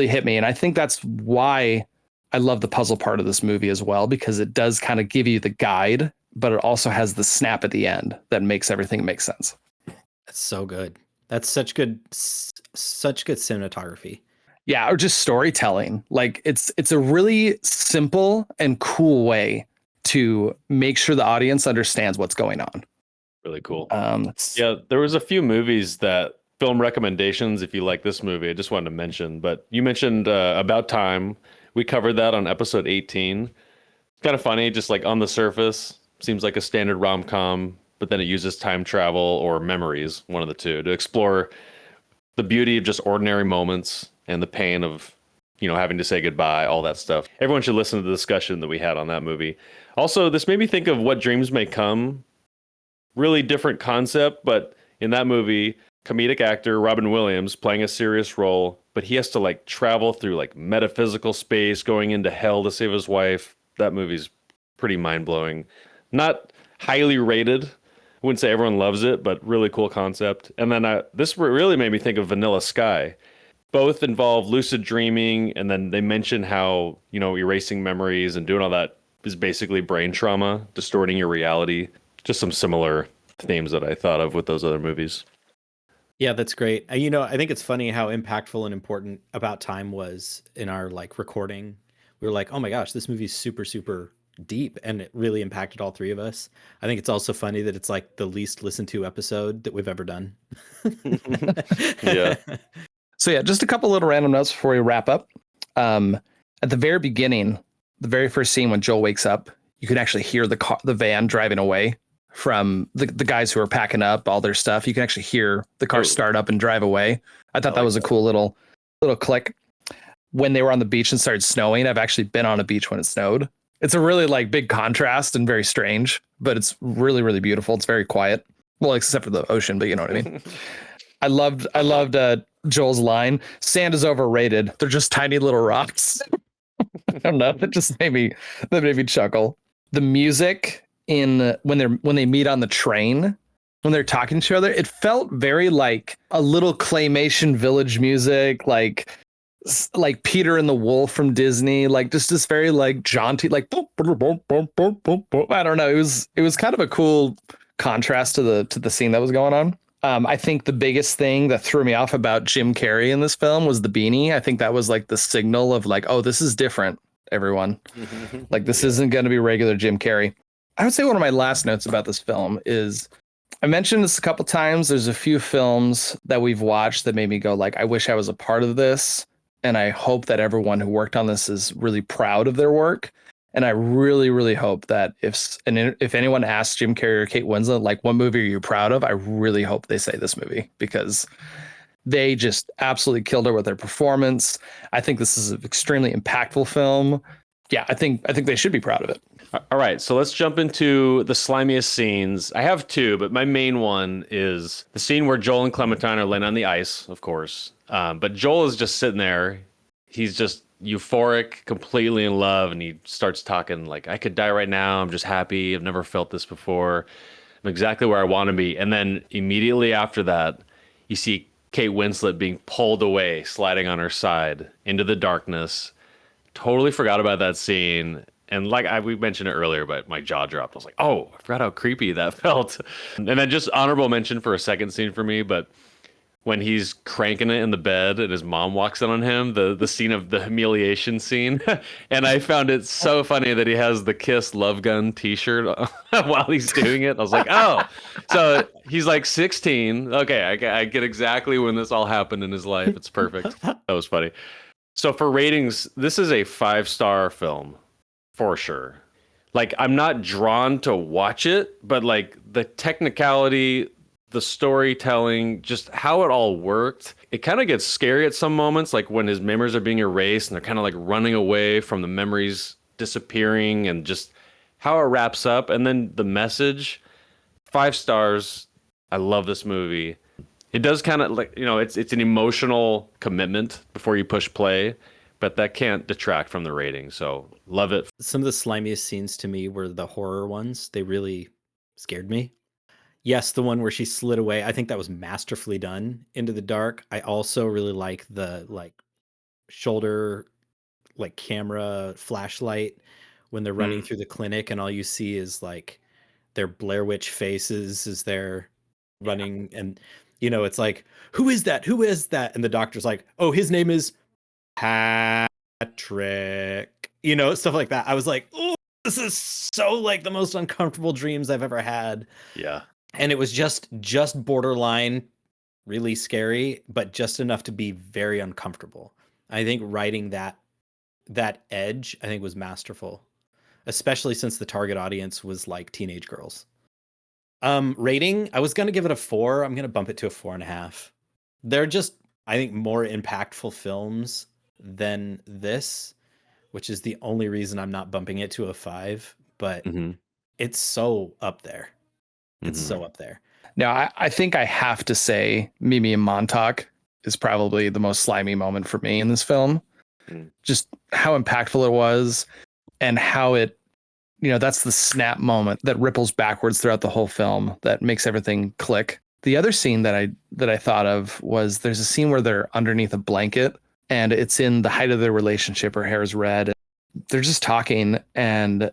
hit me. And I think that's why I love the puzzle part of this movie as well, because it does kind of give you the guide, but it also has the snap at the end that makes everything make sense. That's so good. That's such good cinematography. Yeah, or just storytelling. Like it's a really simple and cool way to make sure the audience understands what's going on. Really cool. Yeah, there was a few movies that film recommendations if you like this movie. I just wanted to mention, but you mentioned About Time. We covered that on episode 18. Kind of funny, just like on the surface, seems like a standard rom-com, but then it uses time travel or memories, one of the two, to explore the beauty of just ordinary moments and the pain of, having to say goodbye, all that stuff. Everyone should listen to the discussion that we had on that movie. Also, this made me think of What Dreams May Come. Really different concept, but in that movie, comedic actor Robin Williams playing a serious role, but he has to like travel through like metaphysical space, going into hell to save his wife. That movie's pretty mind-blowing. Not highly rated. I wouldn't say everyone loves it, but really cool concept. And then this really made me think of Vanilla Sky. Both involve lucid dreaming, and then they mention how, erasing memories and doing all that is basically brain trauma, distorting your reality. Just some similar themes that I thought of with those other movies. Yeah, that's great. I think it's funny how impactful and important About Time was in our recording. We were like, oh my gosh, this movie's super, super deep, and it really impacted all three of us. I think it's also funny that it's like the least listened to episode that we've ever done. Yeah. So yeah, just a couple little random notes before we wrap up. At the very beginning, the very first scene when Joel wakes up, you can actually hear the van driving away from the guys who are packing up all their stuff. You can actually hear the car start up and drive away. I thought that was a cool little click. When they were on the beach and started snowing, I've actually been on a beach when it snowed. It's a really big contrast and very strange, but it's really, really beautiful. It's very quiet. Well, except for the ocean, but you know what I mean? I loved Joel's line, sand is overrated. They're just tiny little rocks. I don't know. That made me chuckle. The music when they meet on the train, when they're talking to each other, it felt very like a little claymation village music, like Peter and the Wolf from Disney, like just this very jaunty, boom, boom, boom, boom, boom, boom, boom. I don't know. It was kind of a cool contrast to the scene that was going on. I think the biggest thing that threw me off about Jim Carrey in this film was the beanie. I think that was like the signal of like, oh, this is different, everyone. Like this isn't going to be regular Jim Carrey. I would say one of my last notes about this film is I mentioned this a couple times. There's a few films that we've watched that made me go like, I wish I was a part of this. And I hope that everyone who worked on this is really proud of their work. And I really, really hope that if anyone asks Jim Carrey or Kate Winslet, like, what movie are you proud of? I really hope they say this movie because they just absolutely killed it with their performance. I think this is an extremely impactful film. Yeah, I think they should be proud of it. All right, so let's jump into the slimiest scenes. I have two, but my main one is the scene where Joel and Clementine are laying on the ice, of course. But Joel is just sitting there. He's just euphoric, completely in love, and he starts talking like, I could die right now. I'm just happy. I've never felt this before. I'm exactly where I want to be. And then immediately after that, you see Kate Winslet being pulled away, sliding on her side into the darkness. Totally forgot about that scene. And like we mentioned it earlier, but my jaw dropped. I was like, oh, I forgot how creepy that felt. And then just honorable mention for a second scene for me, but when he's cranking it in the bed and his mom walks in on him, the scene of the humiliation scene. And I found it so funny that he has the Kiss Love Gun t-shirt while he's doing it. I was like, oh, so he's like 16. Okay, I get exactly when this all happened in his life. It's perfect. That was funny. So for ratings, this is a 5-star film for sure. Like, I'm not drawn to watch it, but like the technicality, the storytelling, just how it all worked. It kind of gets scary at some moments, like when his memories are being erased and they're kind of like running away from the memories disappearing and just how it wraps up. And then the message, 5 stars. I love this movie. It does kind of like, it's an emotional commitment before you push play, but that can't detract from the rating. So love it. Some of the slimiest scenes to me were the horror ones. They really scared me. Yes, the one where she slid away. I think that was masterfully done into the dark. I also really like the shoulder camera flashlight when they're running through the clinic and all you see is like their Blair Witch faces as they're running and it's like, who is that? Who is that? And the doctor's like, oh, his name is Patrick. Stuff like that. I was like, oh, this is so like the most uncomfortable dreams I've ever had. Yeah. And it was just borderline really scary, but just enough to be very uncomfortable. I think writing that edge, I think, was masterful, especially since the target audience was like teenage girls. Rating, I was going to give it a 4. I'm going to bump it to a 4.5. They're just, I think, more impactful films than this, which is the only reason I'm not bumping it to a 5, but it's so up there. It's so up there. Now, I think I have to say Mimi and Montauk is probably the most slimy moment for me in this film. Just how impactful it was and how it, that's the snap moment that ripples backwards throughout the whole film that makes everything click. The other scene that I thought of was there's a scene where they're underneath a blanket and it's in the height of their relationship. Her hair is red. They're just talking and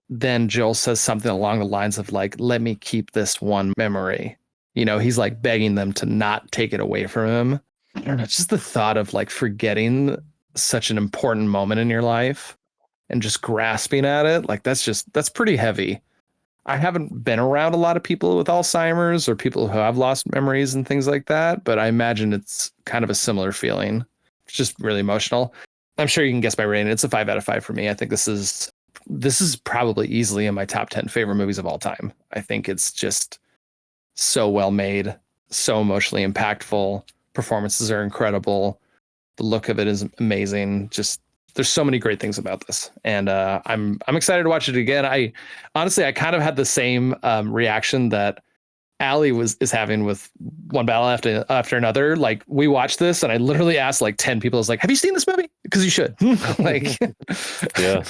then Joel says something along the lines of like, let me keep this one memory. He's like begging them to not take it away from him. I don't know, it's just the thought of like forgetting such an important moment in your life and just grasping at it. Like that's pretty heavy. I haven't been around a lot of people with Alzheimer's or people who have lost memories and things like that, but I imagine it's kind of a similar feeling. It's just really emotional. I'm sure you can guess my rating. It's a 5 out of 5 for me. I think this is probably easily in my top 10 favorite movies of all time. I think it's just so well made, so emotionally impactful. Performances are incredible. The look of it is amazing. Just there's so many great things about this, and I'm excited to watch it again. I honestly kind of had the same reaction that Allie is having with One Battle After Another. Like we watched this, and I literally asked like 10 people. I was like, "Have you seen this movie?" Because you should. Like, yeah.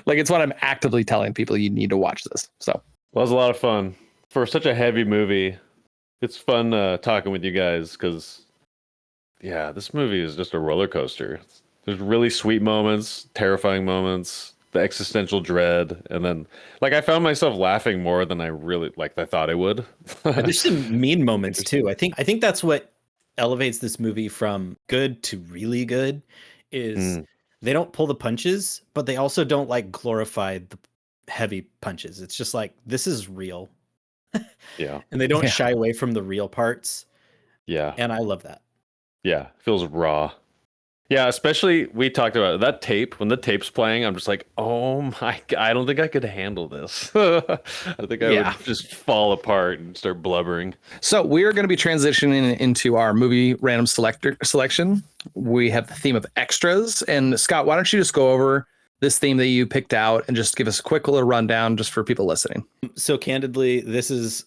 Like it's what I'm actively telling people you need to watch this. So Well, it was a lot of fun for such a heavy movie. It's fun talking with you guys because, yeah, this movie is just a roller coaster. There's really sweet moments, terrifying moments, the existential dread, and then like I found myself laughing more than I thought I would. And there's some mean moments too. I think that's what elevates this movie from good to really good is Mm, they don't pull the punches, but they also don't like glorify the heavy punches. It's just like this is real. yeah, And they don't Yeah. shy away from the real parts. yeah, And I love that. yeah. Feels raw. Yeah, especially we talked about that tape. When the tape's playing, I'm just like, oh my God, I don't think I could handle this. I think I would Yeah. just fall apart and start blubbering. So we're going to be transitioning into our movie random selection. We have the theme of extras. And Scott, why don't you just go over this theme that you picked out and just give us a quick little rundown just for people listening. So candidly, this is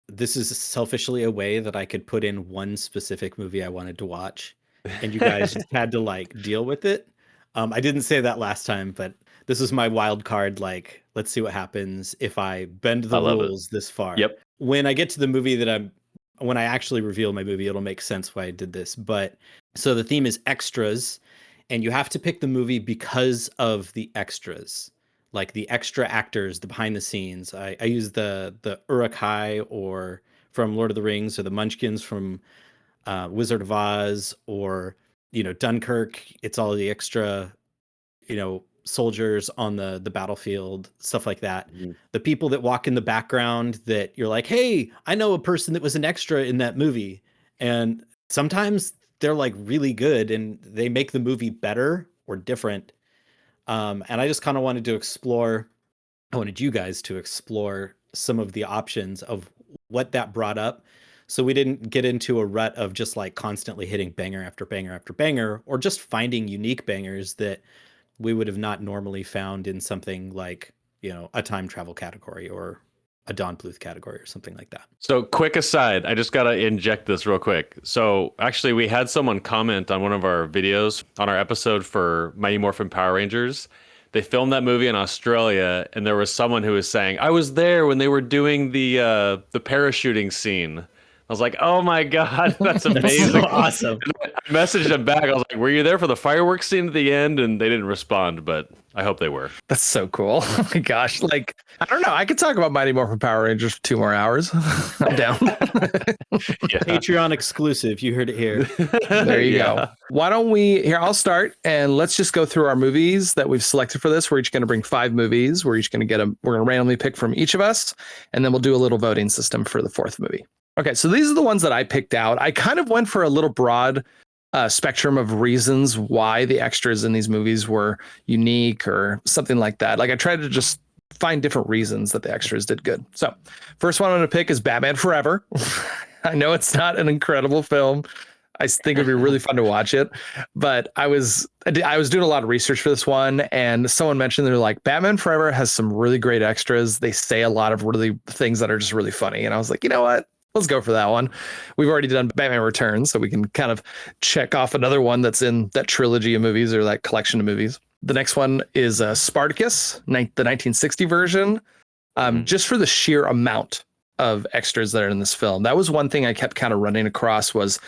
selfishly a way that I could put in one specific movie I wanted to watch, and you guys just had to like deal with it. I didn't say that last time, but this is my wild card. Like, let's see what happens if I bend I the love it. rules this far. Yep. When I get to the movie when I actually reveal my movie, it'll make sense why I did this. But so the theme is extras, and you have to pick the movie because of the extras, like the extra actors, the behind the scenes. I use the Uruk-hai or from Lord of the Rings, or the Munchkins from Wizard of Oz, or Dunkirk. It's all the extra soldiers on the battlefield, stuff like that. Mhm. The people that walk in the background that you're like, hey, I know a person that was an extra in that movie, and sometimes they're like really good and they make the movie better or different. And I just kind of wanted to explore. I wanted you guys to explore some of the options of what that brought up, so we didn't get into a rut of just like constantly hitting banger after banger after banger, or just finding unique bangers that we would have not normally found in something like, a time travel category or a Don Bluth category or something like that. So, quick aside, I just got to inject this real quick. So, actually, we had someone comment on one of our videos on our episode for Mighty Morphin Power Rangers. They filmed that movie in Australia, and there was someone who was saying, "I was there when they were doing the parachuting scene." I was like, "Oh my God, that's That's amazing!" so awesome. I messaged them back. I was like, "Were you there for the fireworks scene at the end?" And they didn't respond, but I hope they were. That's so cool. Oh my gosh. Like, I don't know. I could talk about Mighty Morphin Power Rangers for 2 more hours. I'm down. Yeah. Patreon exclusive. You heard it here. There you Yeah. go. Why don't we here? I'll start and let's just go through our movies that we've selected for this. We're each going to bring 5 movies. We're each going to we're going to randomly pick from each of us, and then we'll do a little voting system for the 4th movie. Okay, so these are the ones that I picked out. I kind of went for a little broad spectrum of reasons why the extras in these movies were unique or something like that. Like I tried to just find different reasons that the extras did good. So first one I'm going to pick is Batman Forever. I know it's not an incredible film. I think it'd be really fun to watch it, but I was doing a lot of research for this one, and someone mentioned they're like, Batman Forever has some really great extras. They say a lot of really things that are just really funny, and I was like, you know what? Let's go for that one. We've already done Batman Returns, so we can kind of check off another one that's in that trilogy of movies or that collection of movies. The next one is Spartacus, the 1960 version, just for the sheer amount of extras that are in this film. That was one thing I kept kind of running across was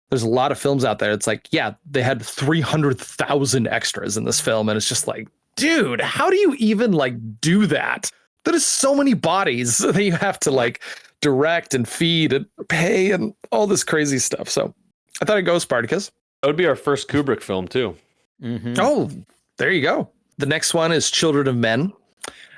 there's a lot of films out there. It's like, yeah, they had 300,000 extras in this film. And it's just like, dude, how do you even like do that? That is so many bodies that you have to like direct and feed and pay and all this crazy stuff. So I thought I'd go with Spartacus. That would be our first Kubrick film, too. Mm-hmm. Oh, there you go. The next one is Children of Men.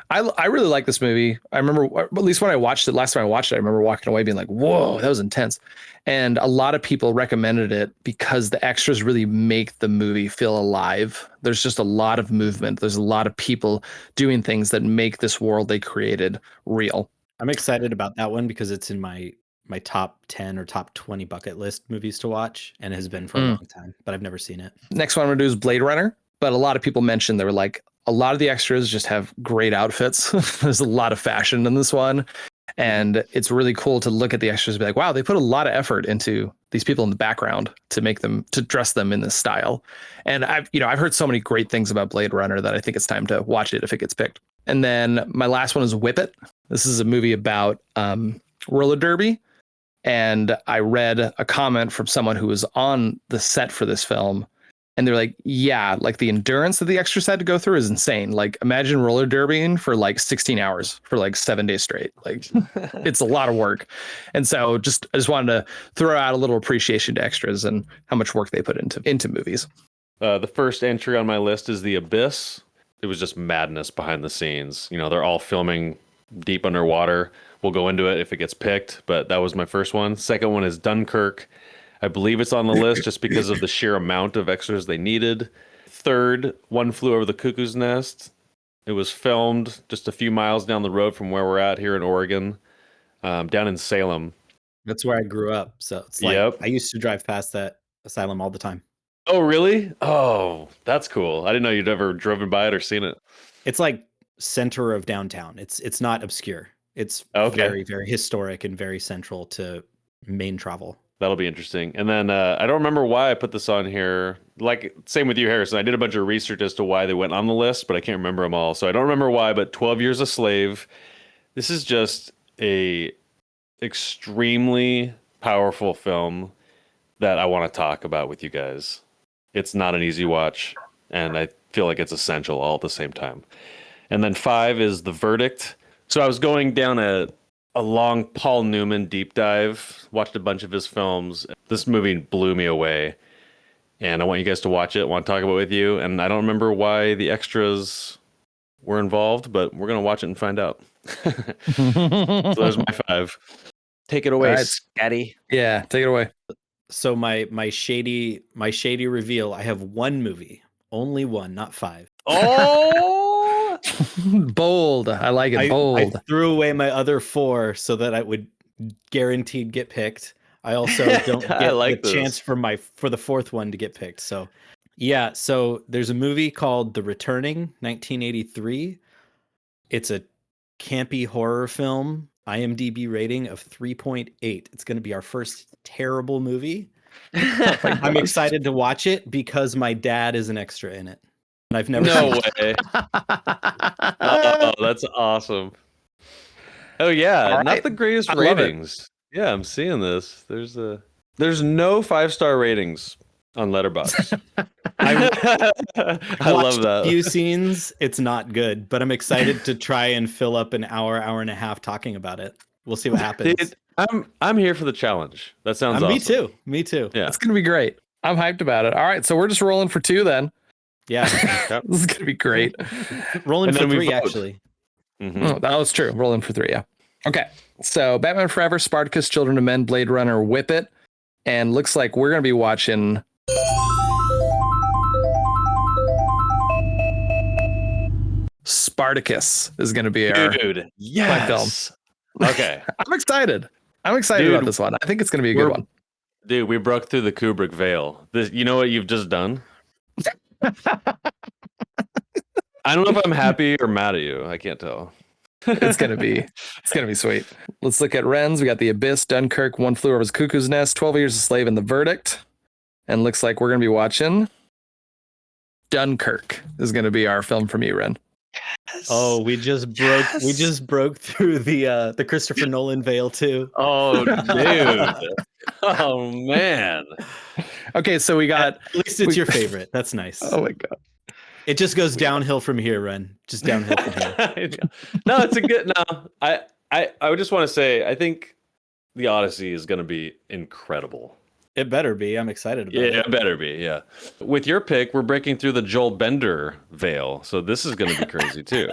I really like this movie. I remember, at least when I watched it, last time I watched it, I remember walking away being like, whoa, that was intense. And a lot of people recommended it because the extras really make the movie feel alive. There's just a lot of movement. There's a lot of people doing things that make this world they created real. I'm excited about that one because it's in my top 10 or top 20 bucket list movies to watch, and it has been for a long time, but I've never seen it. Next one I'm going to do is Blade Runner. But a lot of people mentioned they were like, a lot of the extras just have great outfits. There's a lot of fashion in this one. And it's really cool to look at the extras and be like, wow, they put a lot of effort into these people in the background to make them, to dress them in this style. And I've heard so many great things about Blade Runner that I think it's time to watch it if it gets picked. And then my last one is Whip It. This is a movie about roller derby. And I read a comment from someone who was on the set for this film. And they're like, yeah, like the endurance that the extras had to go through is insane. Like imagine roller derbying for like 16 hours for like 7 days straight. Like it's a lot of work. And so I just wanted to throw out a little appreciation to extras and how much work they put into movies. The first entry on my list is The Abyss. It was just madness behind the scenes. You know, they're all filming deep underwater. We'll go into it if it gets picked, but that was my first one. Second one is Dunkirk. I believe it's on the list just because of the sheer amount of extras they needed. Third, One Flew Over the Cuckoo's Nest. It was filmed just a few miles down the road from where we're at here in Oregon, down in Salem. That's where I grew up. So it's like I used to drive past that asylum all the time. Oh, really? Oh, that's cool. I didn't know you'd ever driven by it or seen it. It's like center of downtown. It's not obscure. It's very, very historic and very central to main travel. That'll be interesting. And then I don't remember why I put this on here. Like, same with you, Harrison. I did a bunch of research as to why they went on the list, but I can't remember them all. So I don't remember why, but 12 Years a Slave. This is just a extremely powerful film that I want to talk about with you guys. It's not an easy watch, and I feel like it's essential all at the same time. And then 5 is The Verdict. So I was going down a long Paul Newman deep dive, watched a bunch of his films. This movie blew me away, and I want you guys to watch it. I want to talk about it with you. And I don't remember why the extras were involved, but we're going to watch it and find out. So there's my 5. Take it away, All right. Scatty. Yeah, take it away. So my shady reveal, I have one movie, only one, not 5. Oh, Bold. I like it. Bold. I threw away my other 4 so that I would guaranteed get picked. I also don't get the chance for the 4th one to get picked. So yeah, so there's a movie called The Returning, 1983. It's a campy horror film, IMDb rating of 3.8. It's going to be our first terrible movie. I'm excited to watch it because my dad is an extra in it. And I've never no way. Oh, that's awesome. Oh yeah, All not right. the greatest I love it. ratings. Yeah, I'm seeing this. There's no 5-star ratings on Letterboxd. I love that. A few scenes, it's not good, but I'm excited to try and fill up an hour and a half talking about it. We'll see what happens. Dude, I'm here for the challenge. That sounds awesome. Me too. Yeah. It's gonna be great. I'm hyped about it. All right, so we're just rolling for 2 then. Yeah. This is gonna be great. Rolling And for then we 3 vote. actually. Mhm. Oh, that was true. Rolling for 3, yeah. Okay. So Batman Forever, Spartacus, Children of Men, Blade Runner, Whip It. And looks like we're gonna be watching Spartacus is gonna be our Dude, yes. Okay. I'm excited. I'm excited Dude, about this one. I think it's gonna be a good one. Dude, we broke through the Kubrick veil. You know what you've just done? I don't know if I'm happy or mad at you. I can't tell. It's gonna be sweet. Let's look at Ren's. We got The Abyss, Dunkirk, One Flew Over the Cuckoo's Nest, 12 Years a Slave, and The Verdict. And looks like we're gonna be watching Dunkirk is gonna be our film from you, Ren. Oh, we just broke through the Christopher Nolan veil too. Oh, dude. Oh, man. Okay, so we got. At least it's your favorite. That's nice. Oh my god. It just goes downhill from here, Ren. Just downhill from here. No, it's a good. No, I would just want to say I think The Odyssey is going to be incredible. It better be. I'm excited about Yeah, it. it better be. Yeah. With your pick, we're breaking through the Joel Bender veil, so this is going to be crazy too.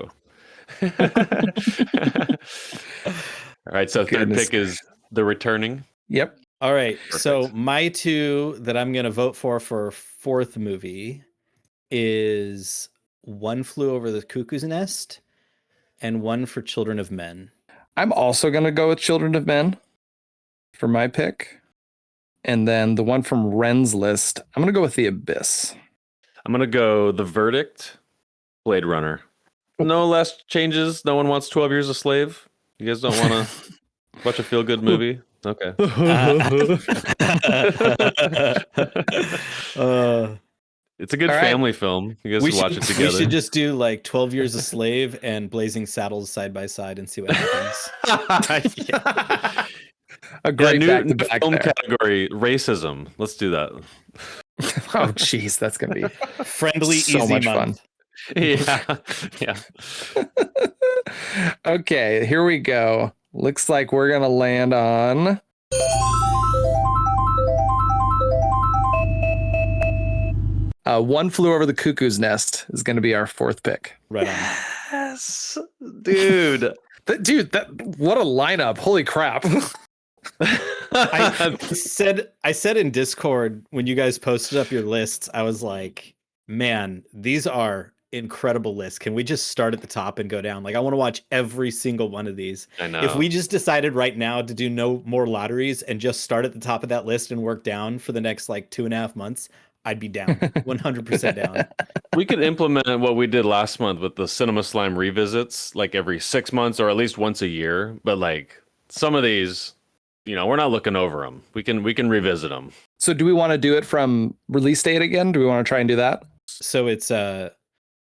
All right, so third Goodness. pick is The Returning. Yep. All right. So Perfect. my 2 that I'm going to vote for 4th movie is One Flew Over the Cuckoo's Nest and One for Children of Men. I'm also gonna go with Children of Men for my pick. And then the one from Ren's list, I'm gonna go with The Abyss. I'm going to go The Verdict, Blade Runner. No less changes. No one wants 12 Years a Slave. You guys don't want to watch a feel-good movie? Okay. It's a good All right. family film. You guys should watch it together. We should just do like 12 Years a Slave and Blazing Saddles side by side and see what happens. Yeah. A great new back-to-back film there. category, racism. Let's do that. Oh, jeez, that's gonna be Friendly, so easy much month. Yeah, yeah. Okay, here we go. Looks like we're gonna land on One Flew Over the Cuckoo's Nest is gonna be our fourth pick. Right on. Yes, dude. Dude, what a lineup! Holy crap! I said in Discord when you guys posted up your lists, I was like, man, these are incredible lists. Can we just start at the top and go down? Like, I want to watch every single one of these. I know. If we just decided right now to do no more lotteries and just start at the top of that list and work down for the next like 2.5 months, I'd be down, 100% down. We could implement what we did last month with the Cinema Slime revisits, like every 6 months or at least once a year. But like some of these, we're not looking over them. We can revisit them. So, do we want to do it from release date again? Do we want to try and do that? So it's going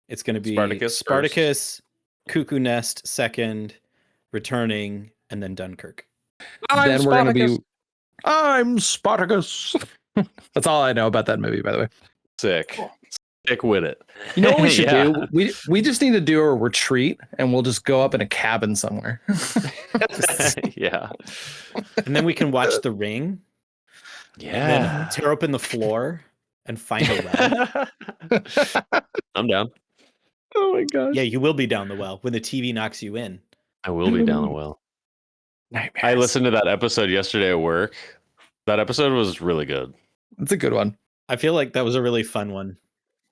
to be Spartacus, Cuckoo Nest second, Returning, and then Dunkirk. Then we're gonna be. I'm Spartacus. That's all I know about that movie, by the way. Sick with it. You know what we should Yeah. do? We just need to do a retreat, and we'll just go up in a cabin somewhere. Yeah. And then we can watch The Ring. Yeah. And then tear open the floor and find a well. I'm down. Oh my gosh! Yeah, you will be down the well when the TV knocks you in. I will be down the well. Nightmares. I listened to that episode yesterday at work. That episode was really good. It's a good one. I feel like that was a really fun one.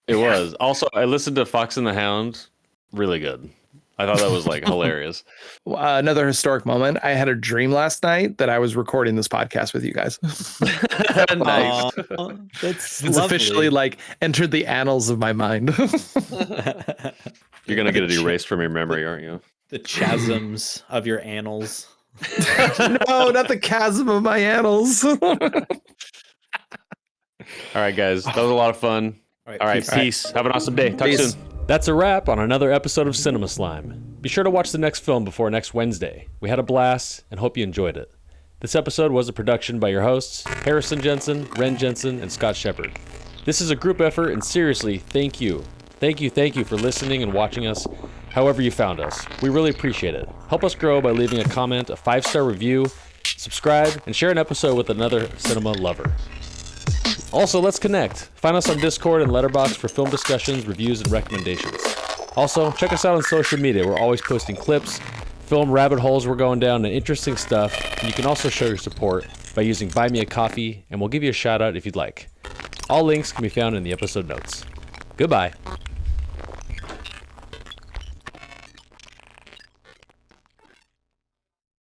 It was. Also, I listened to Fox and the Hound. Really good. I thought that was like hilarious. Another historic moment. I had a dream last night that I was recording this podcast with you guys. Nice. Aw, that's It's lovely. officially like entered the annals of my mind. You're gonna get it erased from your memory, aren't you? The chasms of your annals. No, not the chasm of my annals. All right, guys. That was a lot of fun. All right, peace. Have an awesome day. Talk Peace. soon. That's a wrap on another episode of Cinema Slime. Be sure to watch the next film before next Wednesday. We had a blast and hope you enjoyed it. This episode was a production by your hosts, Harrison Jensen, Ren Jensen, and Scott Shepard. This is a group effort, and seriously, thank you. Thank you for listening and watching us however you found us. We really appreciate it. Help us grow by leaving a comment, a 5-star review, subscribe, and share an episode with another cinema lover. Also, let's connect. Find us on Discord and Letterboxd for film discussions, reviews, and recommendations. Also, check us out on social media. We're always posting clips, film rabbit holes we're going down, and interesting stuff. And you can also show your support by using Buy Me a Coffee, and we'll give you a shout out if you'd like. All links can be found in the episode notes. Goodbye.